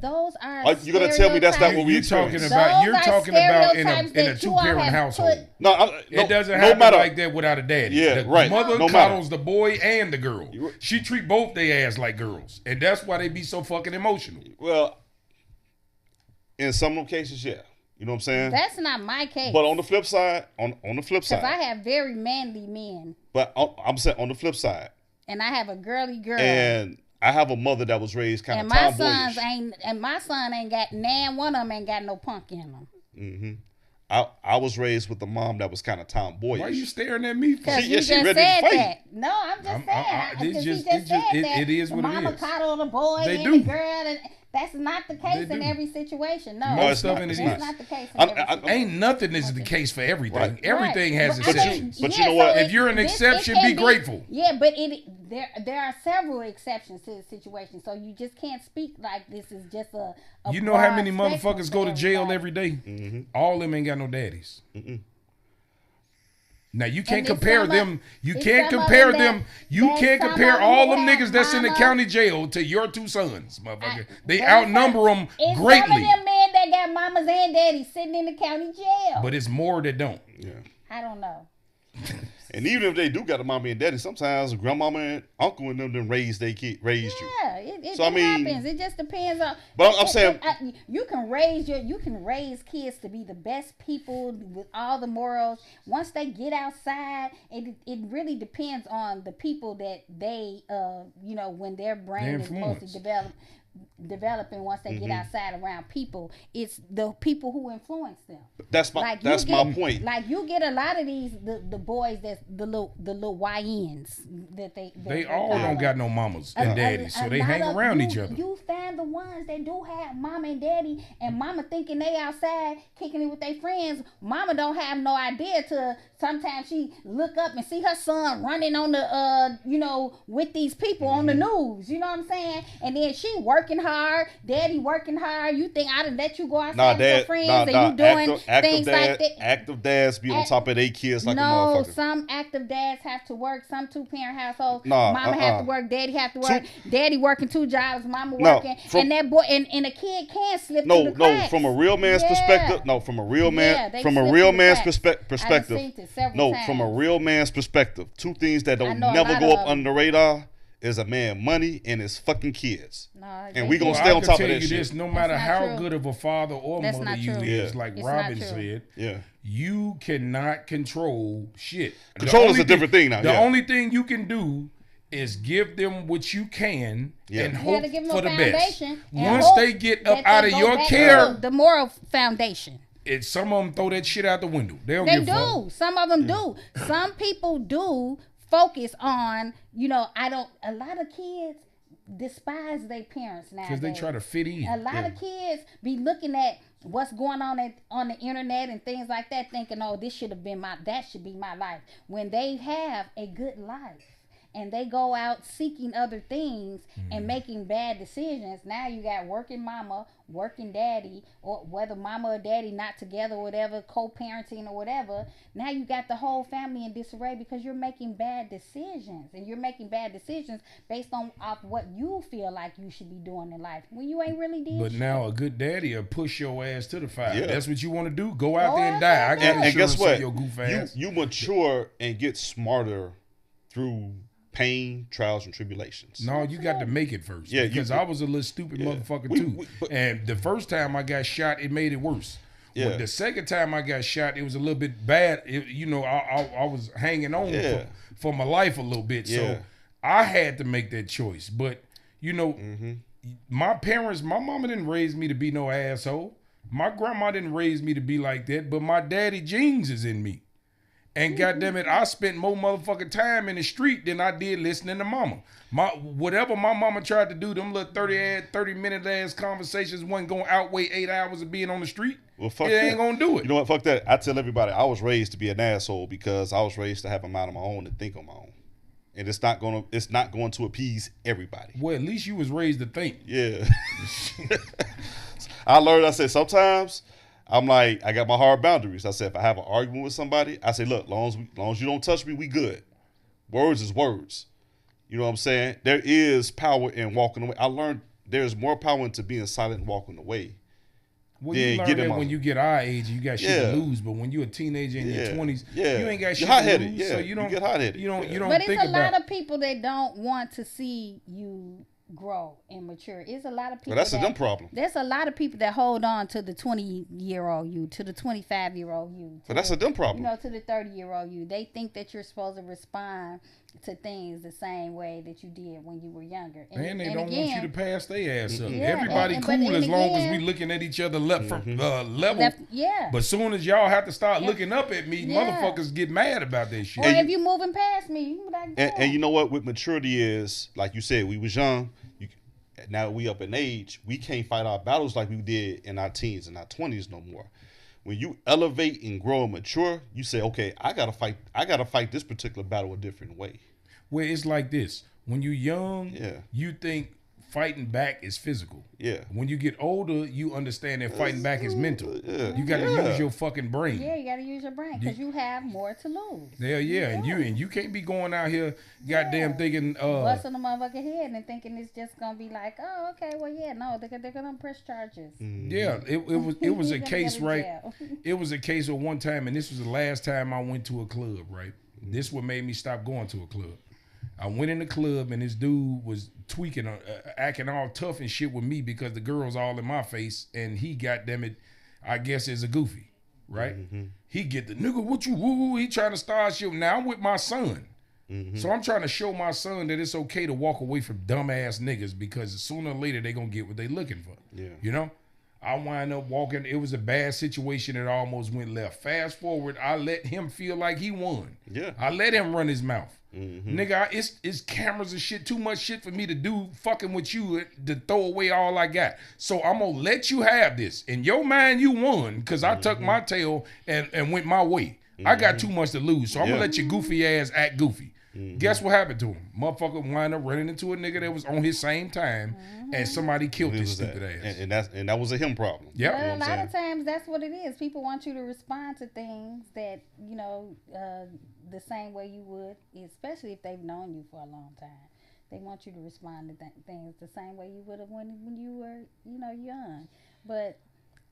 those are. You gonna tell me that's not what we You're talking experience? about. You're Those are talking about in stereotypes a that you all two-parent have household. put- No, It doesn't no happen matter. like that without a daddy. Yeah, the right. mother No matter. coddles the boy and the girl. She treat both their ass like girls, and that's why they be so fucking emotional. Well, in some of them cases, yeah. You know what I'm saying? That's not my case. But on the flip side, on the flip because I side, have very manly men, but I'm saying on the flip side, and I have a girly girl. and I have a mother that was raised kind And of tomboyish. my son ain't got one of them ain't got no punk in them. Mm-hmm. I was raised with a mom that was kind of tomboyish. Why are you staring at me for? Because She- you yeah, she just ready to said fight. that. No, I'm just saying. it's Because just- he just said that. it is what it Mama is. coddle the boy They and do. the girl. And that's not the case They in do. every situation. No, Most it's of not. it It's is. that's not the case in every situation. Ain't nothing is the case for everything. Right. Everything has But I exceptions. mean, But you know what? so If you're an exception, can be grateful. Yeah, but there are several exceptions to the situation, so you just can't speak like this is just a You know how broad many spectrum motherfuckers for go to jail everybody. every day? All of them ain't got no daddies. Now you can't And compare it's them. You it's can't some of compare them them. You that can't some compare of them all who them have niggas that's in the mama- county jail to your two sons, motherfucker. They There's outnumber them It's greatly. some of them men that got mamas and daddies sitting in the county jail. But it's more that don't. Yeah. I don't know. And even if they do got a mommy and daddy, sometimes grandmama and uncle and them raised their kid, raised you. Yeah, it So, I mean- happens. It just depends on. But I'm saying- you can raise kids to be the best people with all the morals. Once they get outside, it really depends on the people that they when their brain is supposed influence. to developing once they get outside around people. It's the people who influence them. That's my my point. Like you get a lot of these the boys that's the little YNs that They all don't got no mamas and daddies, so a they lot hang of around you- each other. You find the ones that do have mama and daddy, and mama thinking they outside kicking it with their friends. Mama don't have no idea to sometimes she look up and see her son running on the with these people on the news. You know what I'm saying? And then she working hard, daddy working hard. You think I done let you go outside with your friends and you doing things like that? Active dads be on top of their kids like a No, motherfucker. some active dads have to work. Some two-parent households, Nah, mama have to work, daddy have to work. Daddy working 2 jobs, mama No, working, from- and that boy and a kid can slip No, through the no, cracks. from a real man's perspective. No, from a real man, they from a slip real through the man's cracks. perspective. I've seen it several No, times. from a real man's perspective. Two things that I don't know a never lot go of up them. under the radar is a man money and his fucking kids. No, And we gonna do. stay I on can top tell of that you shit. this: no matter not how true. good of a father or That's mother not you true. is, Yeah. like It's Robin not true. said, Yeah. you cannot control shit. The Control is only a different thing now, The yeah. only thing you can do is give them what you can Yeah. and You hope gotta give them for a the best. foundation and Once hope they get that up out they of go your back care, to the moral foundation. some of them throw that shit out the window. They don't They give a fuck. do. Some of them do. Some people do focus on, a lot of kids despise their parents now. Because they try to fit in. A lot of kids be looking at what's going on the internet and things like that, thinking, "Oh, that should be my life." When they have a good life, and they go out seeking other things and making bad decisions. Now you got working mama, working daddy, or whether mama or daddy not together or whatever, co-parenting or whatever. Now you got the whole family in disarray because you're making bad decisions, and you're making bad decisions based on off what you feel like you should be doing in life when you ain't really did But shit. now a good daddy will push your ass to the fire. Yeah. That's what you want to do. Go out Go there and out die. there I and got die. And guess insurance what? on your goof ass. You mature and get smarter through pain, trials, and tribulations. No, you got to make it first. Yeah, because I was a little stupid motherfucker too. And the first time I got shot, it made it worse. Yeah. The second time I got shot, it was a little bit bad. I was hanging on for my life a little bit. Yeah. So I had to make that choice. But, my parents, my mama didn't raise me to be no asshole. My grandma didn't raise me to be like that. But my daddy genes is in me. And goddamn it, I spent more motherfucking time in the street than I did listening to mama. Whatever my mama tried to do, them little 30-minute ass conversations wasn't gonna outweigh 8 hours of being on the street. Well, fuck it that. ain't gonna do it. You know what? Fuck that. I tell everybody I was raised to be an asshole because I was raised to have a mind of my own and think on my own. And it's not going to appease everybody. Well, at least you was raised to think. Yeah. I said sometimes I'm like, I got my hard boundaries. I said, if I have an argument with somebody, I say, look, long as you don't touch me, we good. Words is words. You know what I'm saying? There is power in walking away. I learned there's more power into being silent and walking away. Well, you learn that when you get our age, you got shit to lose. But when you're a teenager in your 20s, you ain't got shit to lose. So you don't get hot-headed. You don't But think it's a about lot of people that don't want to see you grow and mature. It's a lot of people. Well, that's a them problem. There's a lot of people that hold on to the 20-year-old you, to the 25-year-old you. But that's a them problem. To the 30-year-old you. They think that you're supposed to respond to things the same way that you did when you were younger. And they don't want you to pass their ass up. Yeah, Everybody cool as long as we looking at each other level. But soon as y'all have to start looking up at me, motherfuckers get mad about that shit. Or if you moving past me, you like, and you know what? With maturity is, like you said, we was young. Now we up in age, we can't fight our battles like we did in our teens and our 20s no more. When you elevate and grow and mature, you say, okay, I gotta fight this particular battle a different way. Well, it's like this. When you're young, you think fighting back is physical. Yeah. When you get older, you understand that fighting back is mental. Yeah. You got to use your fucking brain. Yeah, you got to use your brain because you have more to lose. Yeah. And you can't be going out here goddamn thinking busting a motherfucker head and thinking it's just gonna be like, oh, okay, well, yeah, no, they're gonna press charges. Yeah, it was a case, right? It was a case of one time, and this was the last time I went to a club, right? This what made me stop going to a club. I went in the club and this dude was tweaking, acting all tough and shit with me because the girl's all in my face, and he, goddamn it, I guess is a goofy, right? He get the nigga, what you woo? He trying to start shit. Now I'm with my son, so I'm trying to show my son that it's okay to walk away from dumbass niggas because sooner or later they gonna get what they looking for. Yeah, you know. I wind up walking. It was a bad situation that almost went left. Fast forward, I let him feel like he won. Yeah, I let him run his mouth. Nigga, it's cameras and shit, too much shit for me to do fucking with you to throw away all I got. So I'm gonna let you have this. In your mind, you won because I tucked my tail and went my way. I got too much to lose, so I'm gonna let your goofy ass act goofy. Guess what happened to him? Motherfucker wind up running into a nigga that was on his same time, and somebody killed his stupid ass. And that was a him problem. Yeah, well, a lot of times that's what it is. People want you to respond to things that the same way you would, especially if they've known you for a long time. They want you to respond to things the same way you would have when you were, young. But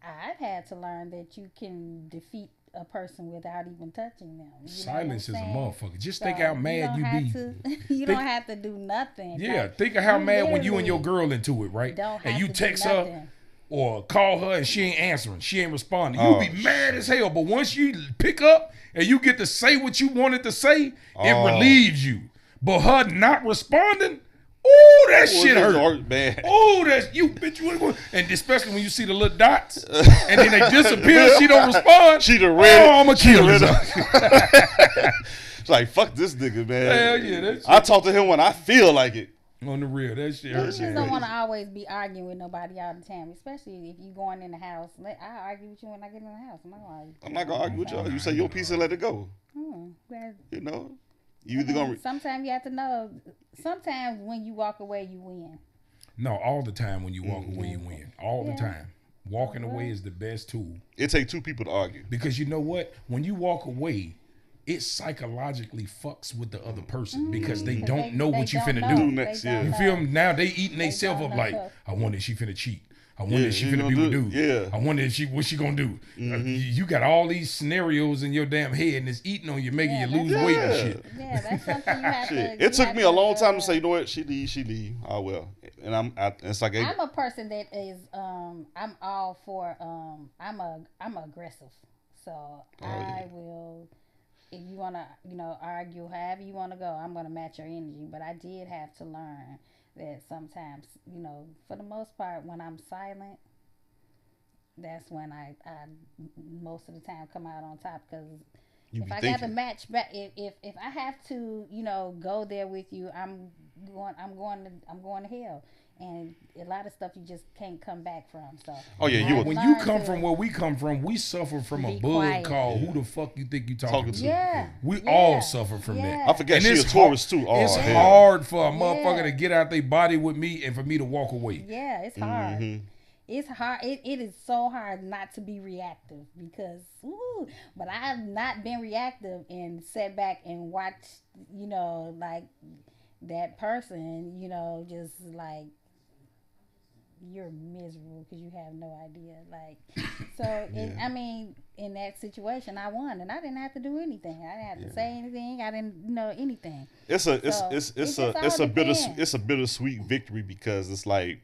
I've had to learn that you can defeat a person without even touching them. Silence is a motherfucker. Just think how mad you be. You don't have to do nothing. Yeah, like, think of how mad when you and your girl into it, right? And you text her or call her and she ain't answering. She ain't responding. You be mad as hell. But once you pick up and you get to say what you wanted to say, it relieves you. But her not responding, ooh, that shit hurt. Man. Ooh, that's you, bitch. And especially when you see the little dots and then they disappear, she don't respond. She done read it. I'm going to kill her. It's like, fuck this nigga, man. Hell yeah. That shit. I talk to him when I feel like it. On the real, that shit hurt. You just don't want to to always be arguing with nobody all the time, especially if you going in the house. I argue with you when I get in the house. I'm not going to argue. I'm not going to argue with you. You say your piece and let it go. You either gonna Sometimes you have to know. Sometimes when you walk away, you win. No, all the time when you walk away, you win. All the Yeah. time. Walking away is the best tool. it take two people to argue. Because you know what? When you walk away, it psychologically fucks with the other person because they don't know what you finna do. next, They don't yeah. You know. feel me? Now they eating They themselves don't up like, know. I wonder if she finna cheat. I wonder Yeah, if she you finna gonna be with do dude. it. Yeah. I wonder if what she gonna do. You got all these scenarios in your damn head and it's eating on you, making Yeah, you lose that's- weight and Yeah. shit. Yeah, that's something you have Shit. to. It took me a long time to say, you know what? She leave. Oh well. And it's like I'm a person that is I'm all for I'm aggressive. So I will, if you wanna, argue however you wanna go, I'm gonna match your energy. But I did have to learn that sometimes, for the most part when I'm silent, that's when I most of the time come out on top, because you if be I thinking. got to match back, if I have to, go there with you, I'm going to hell, and a lot of stuff you just can't come back from. So Oh, yeah, I you had would- When you learned come to from where we come from, we suffer from a be bug quiet. called who the fuck you think you talking to. Yeah, We yeah, all suffer from yeah. that. I forgot And she a it's Taurus hard- too. Oh, it's hell. hard for a motherfucker Yeah. to get out their body with me and for me to walk away. Yeah, it's hard. Mhm. It's hard. It is so hard not to be reactive because, but I have not been reactive and sat back and watched, like that person, just like you're miserable because you have no idea. Like, so, I mean, in that situation, I won and I didn't have to do anything. I didn't have to say anything. I didn't know anything. It's So, it just all depends. it's a bittersweet victory because it's like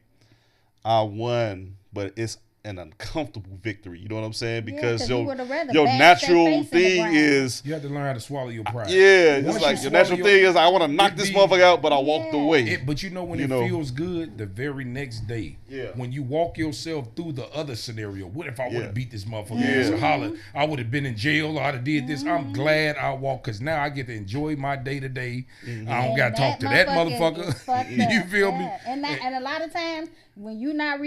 I won, but it's an uncomfortable victory. You know what I'm saying? Because 'cause you would've rather your bash their natural face in the thing ground. is You have to learn how to swallow your pride. yeah, Once it's you like your swallow natural your- thing is I want to knock it this be- motherfucker out, but I walked Yeah. away. But you know when You it know. feels good, the very next day, Yeah. when you walk yourself through the other scenario, what if I would Yeah. have beat this motherfucker Yeah. ass or hollered? I would have been in jail or I'd have did this. I'm glad I walked because now I get to enjoy my day to day. I don't And got to talk to that motherfucker is fucked motherfucker. You up. feel me? Yeah. And a lot of times when you're not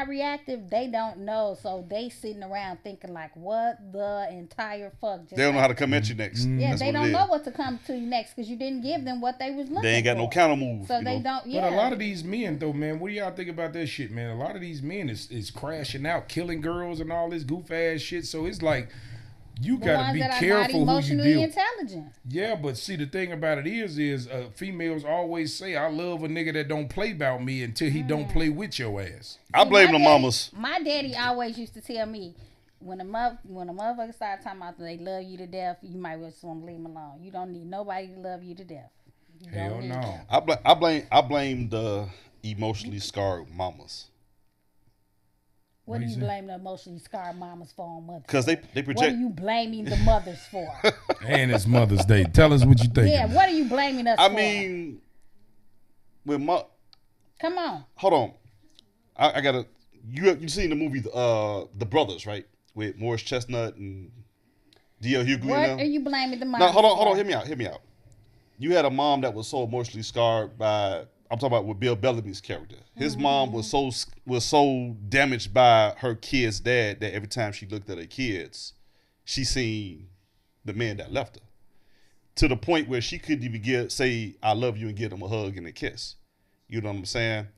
reactive, they don't know, so they sitting around thinking like, what the entire fuck? Just They don't know like- how to come at you next. Yeah, That's they what don't it know is. what to come to you next because you didn't give them what they was looking for. They ain't got no counter move. So you they know? don't. Yeah. But a lot of these men, though, man, what do y'all think about that shit, man? A lot of these men is crashing out, killing girls and all this goof ass shit. So it's like you the gotta ones be that are not careful who you emotionally deal. intelligent. Yeah, but see, the thing about it is females always say, "I love a nigga that don't play about me until he don't play with your ass." I See, blame my the daddy- mamas. My daddy always used to tell me, when a motherfucker start talking about they love you to death, you might just want to leave them alone. You don't need nobody to love you to death. You don't Hell need no. them. I blame the emotionally scarred mamas What do you you say? blame the emotionally scarred mamas for on mothers? because they What are project. you blaming the mothers for? And it's Mother's Day. Tell us what you think. Yeah, what are you blaming us I for? mean, with my Come on. hold on, I gotta. You seen the movie The Brothers, right? With Morris Chestnut and D.L. Hughley. What and are them? you blaming the mothers No, hold on, for? hear me out. You had a mom that was so emotionally scarred by. I'm talking about with Bill Bellamy's character. His mom was so damaged by her kid's dad that every time she looked at her kids, she seen the man that left her. To the point where she couldn't even say "I love you" and give him a hug and a kiss. You know what I'm saying?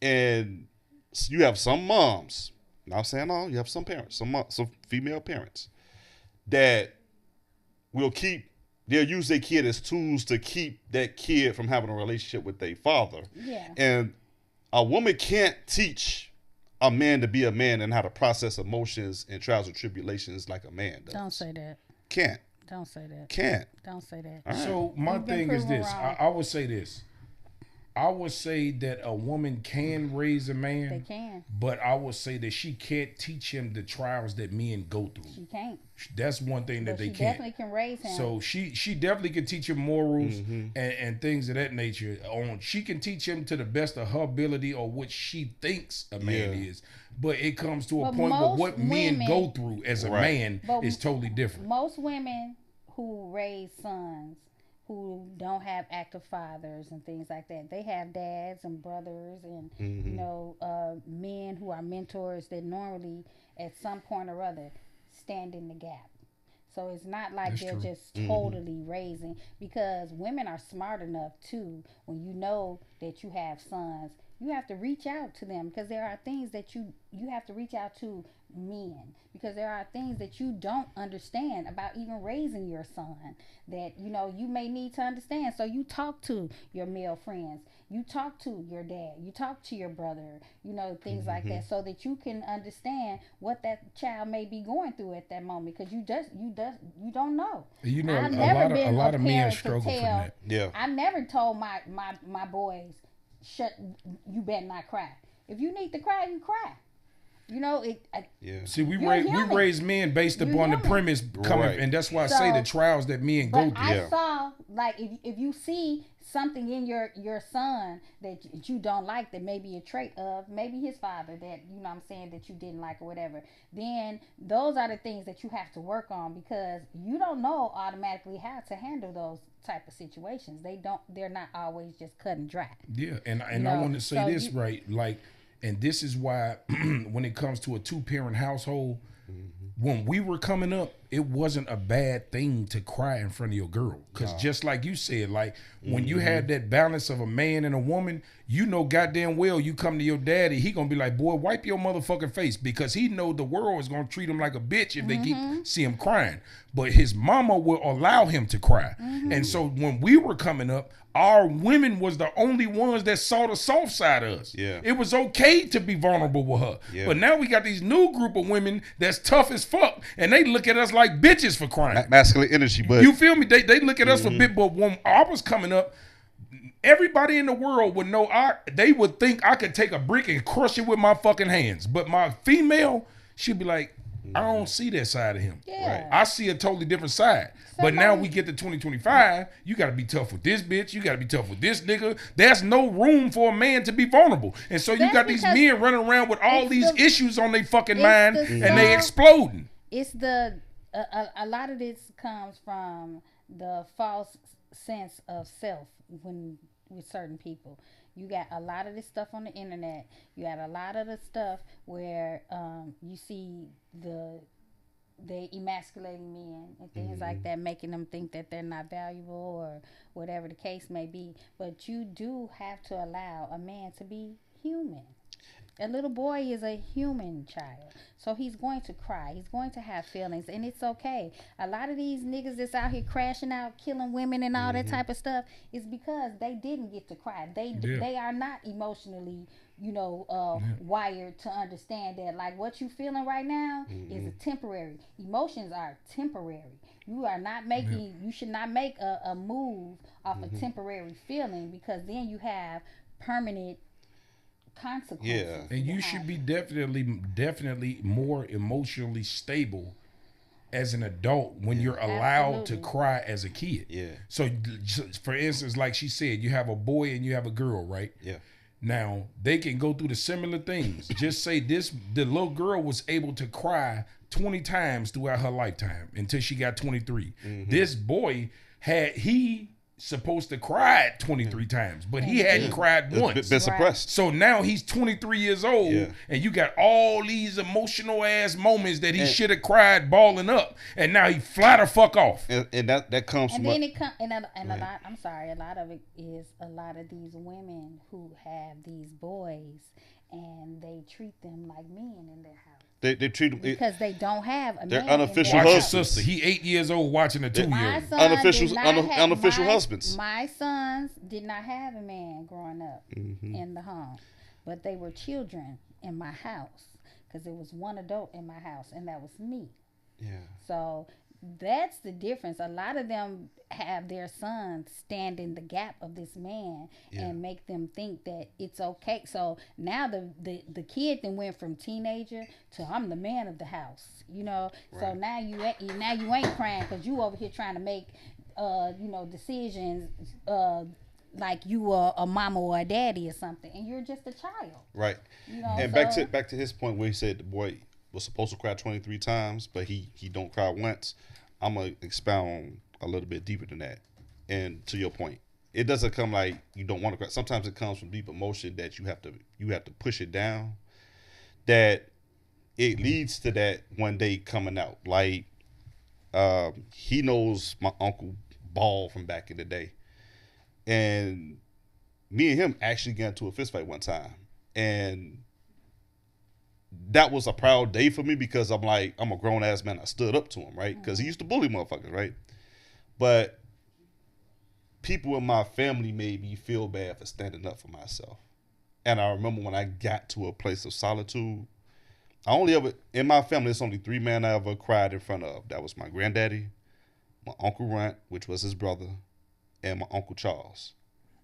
And you have some moms. Not saying all. You have some parents, some female parents that will they'll use their kid as tools to keep that kid from having a relationship with their father. Yeah. And a woman can't teach a man to be a man and how to process emotions and trials and tribulations like a man does. Don't say that. Can't. Don't say that. Can't. Don't say that. All right. So my You've been thing is proven this. wrong. I would say this. I would say that a woman can raise a man. They can. But I would say that she can't teach him the trials that men go through. She can't. That's one thing that But they she can't. definitely can raise him. So she definitely can teach him morals and things of that nature. She can teach him to the best of her ability or what she thinks a man Yeah. is. But it comes to a But point where most what men women- go through as a Right. man But is totally different. Most women who raise sons who don't have active fathers and things like that, they have dads and brothers and men who are mentors that normally at some point or other stand in the gap. So it's not like That's they're true. just totally raising, because women are smart enough too. When you know that you have sons, you have to reach out to them, because there are things that you have to reach out to men, because there are things that you don't understand about even raising your son that you may need to understand. So you talk to your male friends, you talk to your dad, you talk to your brother, things like that, so that you can understand what that child may be going through at that moment, because you don't know. I've never been a lot of men parent to struggle from tell. that. Yeah. I never told my boys, you better not cry. If you need to cry, you cry. Yeah. See, we You're raise men based You're upon the human. premise coming, Right. and that's why I say the So, trials that men go But through. I Yeah. saw, like, if you see something in your son that you don't like, that may be a trait of maybe his father, that what I'm saying, that you didn't like or whatever, then those are the things that you have to work on, because you don't know automatically how to handle those type of situations. They're not always just cut and dry. Yeah, and I want to say so this, right, like, and this is why when it comes to a 2-parent household, when we were coming up, it wasn't a bad thing to cry in front of your girl, because just like you said, like, when you had that balance of a man and a woman, goddamn well you come to your daddy, he gonna be like, boy, wipe your motherfucking face, because he know the world is gonna treat him like a bitch if they see him crying. But his mama will allow him to cry. And so when we were coming up, our women was the only ones that saw the soft side of us. Yeah. It was okay to be vulnerable with her. Yeah. But now we got these new group of women that's tough as fuck, and they look at us like bitches for crying. Masculine energy, but You feel me? They look at us for bit. But when I was coming up, everybody in the world would know they would think I could take a brick and crush it with my fucking hands. But my female, she'd be like, I don't see that side of him. Yeah. Right. I see a totally different side. But now we get to 2025, you got to be tough with this bitch. You got to be tough with this nigga. There's no room for a man to be vulnerable. And so you That's got these because men running around with all these issues on their fucking mind, the and they self- exploding. It's a lot of this comes from the false sense of self with certain people. You got a lot of this stuff on the internet. You got a lot of the stuff where you see they emasculating men and things like that, making them think that they're not valuable or whatever the case may be. But you do have to allow a man to be human. A little boy is a human child, so he's going to cry, he's going to have feelings, and it's okay. A lot of these niggas that's out here crashing out, killing women and all that type of stuff is because they didn't get to cry. They are not emotionally wired to understand that, like, what you feeling right now is a temporary. Emotions are temporary. You are not making you should not make a move off a temporary feeling, because then you have permanent consequences. Yeah. And you should be definitely more emotionally stable as an adult when you're allowed to cry as a kid. Yeah. So for instance, like she said, you have a boy and you have a girl, right? Yeah. Now they can go through the similar things. Just say the little girl was able to cry 20 times throughout her lifetime until she got 23. This boy supposed to cry 23 times, but he hadn't cried once. Been suppressed. So now he's 23 years old, and you got all these emotional ass moments that he should have cried balling up, and now he fly the fuck off. And that comes And from then it comes, and a lot. I'm sorry. A lot of it is a lot of these women who have these boys, and they treat them like men in their house. They treat them Because they don't have a they're man. unofficial in Watch their your husbands. sister. He 8 years old watching a 2-year-old. My son Unofficial- did not have- unofficial my- husbands. My sons did not have a man growing up in the home, but they were children in my house, because there was one adult in my house, and that was me. Yeah. So that's the difference. A lot of them have their sons stand in the gap of this man and make them think that it's okay. So now the kid then went from teenager to I'm the man of the house, So now you ain't crying because you over here trying to make decisions like you are a mama or a daddy or something, and you're just a child. Right. And back to his point where he said the boy was supposed to cry 23 times, but he don't cry once. I'm gonna expound a little bit deeper than that. And to your point, it doesn't come like you don't want to cry. Sometimes it comes from deep emotion that you have to push it down. That it leads to that one day coming out. Like He knows my uncle Ball from back in the day, and me and him actually got into a fist fight one time, and that was a proud day for me because I'm like, I'm a grown ass man. I stood up to him, right? Because he used to bully motherfuckers, right? But people in my family made me feel bad for standing up for myself. And I remember when I got to a place of solitude, I only ever, in my family, it's only 3 men I ever cried in front of. That was my granddaddy, my Uncle Runt, which was his brother, and my Uncle Charles.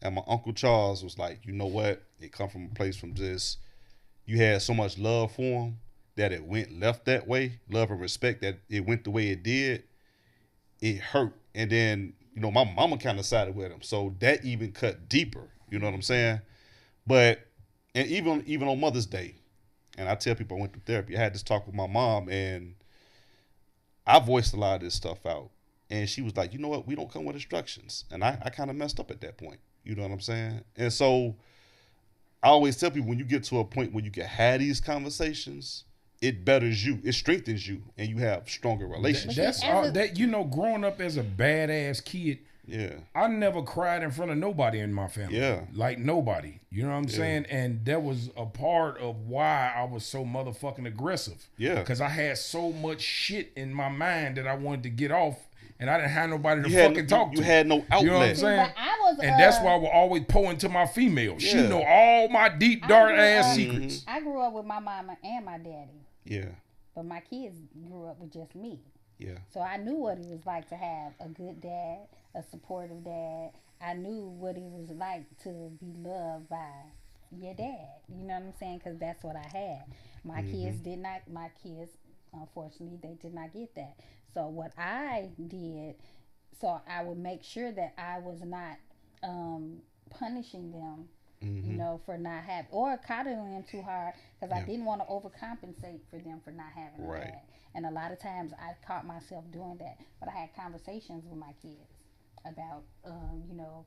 And my Uncle Charles was like, you know what? It come from a place from just, you had so much love for him that it went left that way, love and respect that it went the way it did. It hurt. And then, you know, my mama kind of sided with him. So that even cut deeper. You know what I'm saying? But, and even on Mother's Day, and I tell people I went through therapy, I had this talk with my mom, and I voiced a lot of this stuff out. And she was like, you know what? We don't come with instructions. And I kind of messed up at that point. You know what I'm saying? And so I always tell people, when you get to a point where you can have these conversations, it betters you, it strengthens you, and you have stronger relationships. That's all that, you know, growing up as a badass kid. Yeah. I never cried in front of nobody in my family. Yeah. Like nobody. You know what I'm saying? And that was a part of why I was so motherfucking aggressive. Yeah. Because I had so much shit in my mind that I wanted to get off, and I didn't have nobody to fucking talk to. You had no outlet. You know what I'm saying? But and that's why I would always pour into my female. Yeah. She know all my deep, dark ass secrets. I grew up with my mama and my daddy. Yeah. But my kids grew up with just me. Yeah. So I knew what it was like to have a good dad, a supportive dad. I knew what it was like to be loved by your dad. You know what I'm saying? Because that's what I had. My kids did not. My kids, unfortunately, they did not get that. So what I did, so I would make sure that I was not punishing them, you know, for not having, or coddling them too hard, because I didn't want to overcompensate for them for not having that. And a lot of times I caught myself doing that. But I had conversations with my kids about, you know,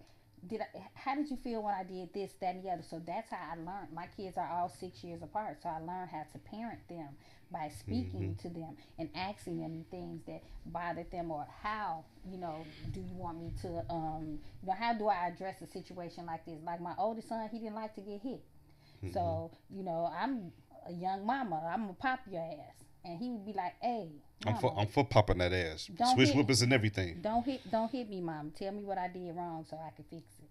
how did you feel when I did this, that, and the other? So that's how I learned. My kids are all 6 years apart, so I learned how to parent them by speaking to them and asking them things that bothered them, or how, you know, do you want me to, you know, how do I address a situation like this? Like my oldest son, he didn't like to get hit. So, you know, I'm a young mama. I'm going to pop your ass. And he would be like, hey, mama, I'm for popping that ass. Switch whippers and everything. Don't hit me, mom. Tell me what I did wrong so I can fix it.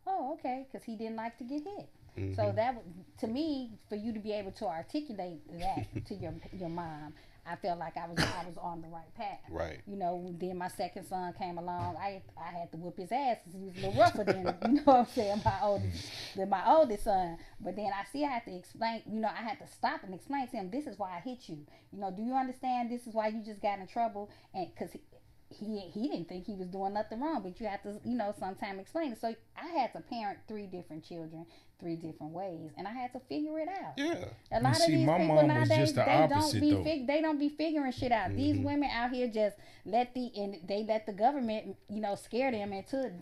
Oh, okay, because he didn't like to get hit. So that, to me, for you to be able to articulate that to your mom, I felt like I was on the right path. Right. You know, then my second son came along. I had to whoop his ass because he was a little rougher than, you know what I'm saying, my oldest son. But then I had to explain, you know, I had to stop and explain to him, this is why I hit you. You know, do you understand this is why you just got in trouble? And because he didn't think he was doing nothing wrong, but you have to, you know, sometimes explain it. So I had to parent 3 different children 3 different ways, and I had to figure it out. Yeah. A lot of these my people mom nowadays, was just the opposite, though. They don't be figuring shit out. These women out here just let the government, you know, scare them into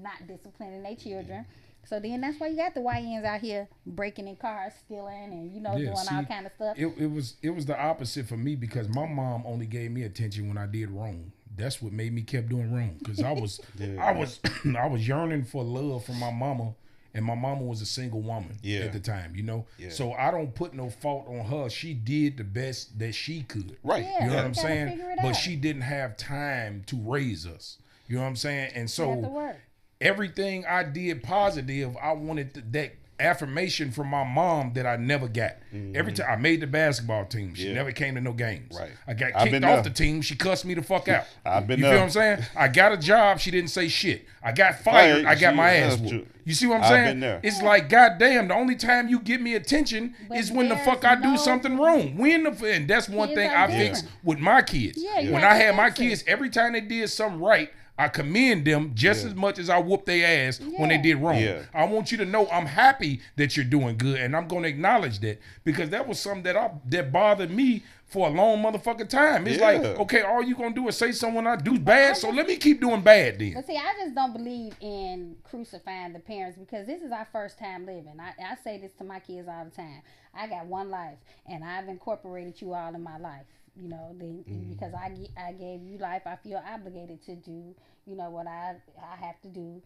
not disciplining their children. So then that's why you got the YNs out here breaking in cars, stealing, and, you know, doing all kind of stuff. It was the opposite for me, because my mom only gave me attention when I did wrong. That's what made me kept doing wrong, because I was I was yearning for love from my mama, and my mama was a single woman at the time, you know. Yeah. So I don't put no fault on her. She did the best that she could. Right. Yeah, you know what I'm saying? But out. she didn't have time to raise us. You know what I'm saying? And so everything I did positive, I wanted that affirmation from my mom that I never got. Every time I made the basketball team, she never came to no games. Right. I got kicked off the team, she cussed me the fuck out. I've been you there. feel what I'm saying? I got a job, she didn't say shit. I got fired, I got my ass whooped. You see what I'm saying? Been there. It's like, goddamn, the only time you give me attention is when the fuck I do something wrong. And that's one thing I fixed with my kids. When I had my kids, every time they did something right, I commend them just as much as I whoop their ass when they did wrong. I want you to know I'm happy that you're doing good, and I'm going to acknowledge that, because that was something that bothered me for a long motherfucking time. It's like, okay, all you going to do is say something I do bad, so let me keep doing bad then. But see, I just don't believe in crucifying the parents, because this is our first time living. I say this to my kids all the time. I got one life, and I've incorporated you all in my life. then because I gave you life, I feel obligated to do, what I have to do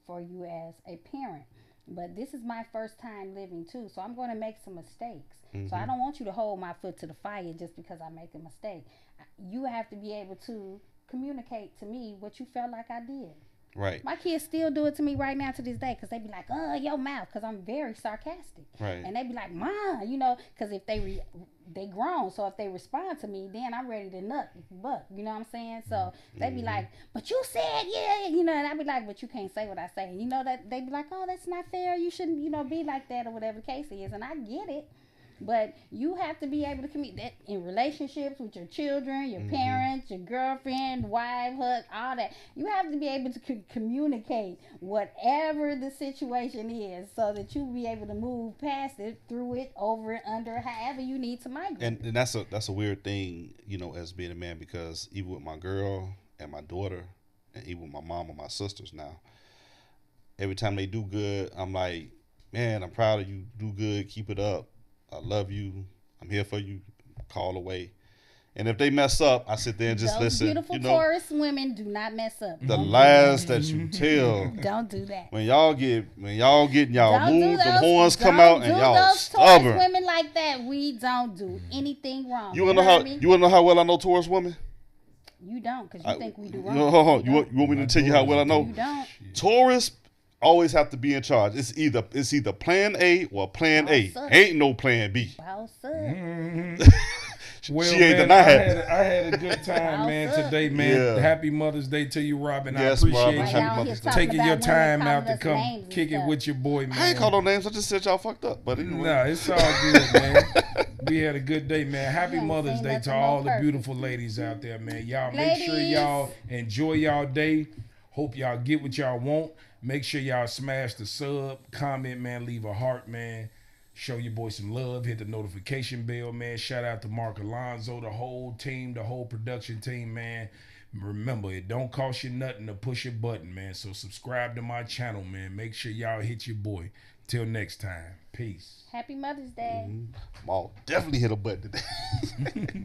for you as a parent. But this is my first time living too, so I'm going to make some mistakes. So I don't want you to hold my foot to the fire just because I make a mistake. You have to be able to communicate to me what you felt like I did. Right. My kids still do it to me right now to this day because they be like, "Oh, your mouth," because I'm very sarcastic. Right. And they be like, "Mom," because if they grown, so if they respond to me, then I'm ready to nut buck. You know what I'm saying? So they be like, "But you said yeah," and I be like, "But you can't say what I say." That they be like, "Oh, that's not fair. You shouldn't, be like that," or whatever the case is, and I get it. But you have to be able to communicate that in relationships with your children, your parents, your girlfriend, wife, husband, all that. You have to be able to communicate whatever the situation is so that you be able to move past it, through it, over it, under it, however you need to migrate. And that's a weird thing, as being a man, because even with my girl and my daughter and even with my mom and my sisters now, every time they do good, I'm like, man, I'm proud of you. Do good. Keep it up. I love you. I'm here for you. Call away. And if they mess up, I sit there and just Those listen. Beautiful Taurus women do not mess up. The lies that you tell. Don't do that. When y'all get y'all Don't move, the horns come out, and y'all those stubborn. Taurus women like that. We don't do anything wrong. You wanna know how well I know Taurus women? You don't, because you think we do wrong. You want me to tell you how well I know? You don't. Taurus always have to be in charge. It's either plan A or plan A. Ain't no plan B. Boss up. Well, she ain't man, denying. I had a good time, man, today, man. Yeah. Happy Mother's Day to you, Robin. Yes, I appreciate Robin. you Happy Mother's Day. taking your time out to us come names and kick it stuff. with your boy, man. I ain't called no names. I just said y'all fucked up. But anyway. No, it's all good, man. We had a good day, man. Happy ain't Mother's seen Day nothing to all more the perfect. beautiful ladies out there, man. Y'all make sure Ladies. y'all enjoy y'all day. Hope y'all get what y'all want. Make sure y'all smash the sub, comment, man, leave a heart, man. Show your boy some love. Hit the notification bell, man. Shout out to Mark Alonzo, the whole team, the whole production team, man. Remember, it don't cost you nothing to push a button, man. So subscribe to my channel, man. Make sure y'all hit your boy. Till next time. Peace. Happy Mother's Day. I'll definitely hit a button today.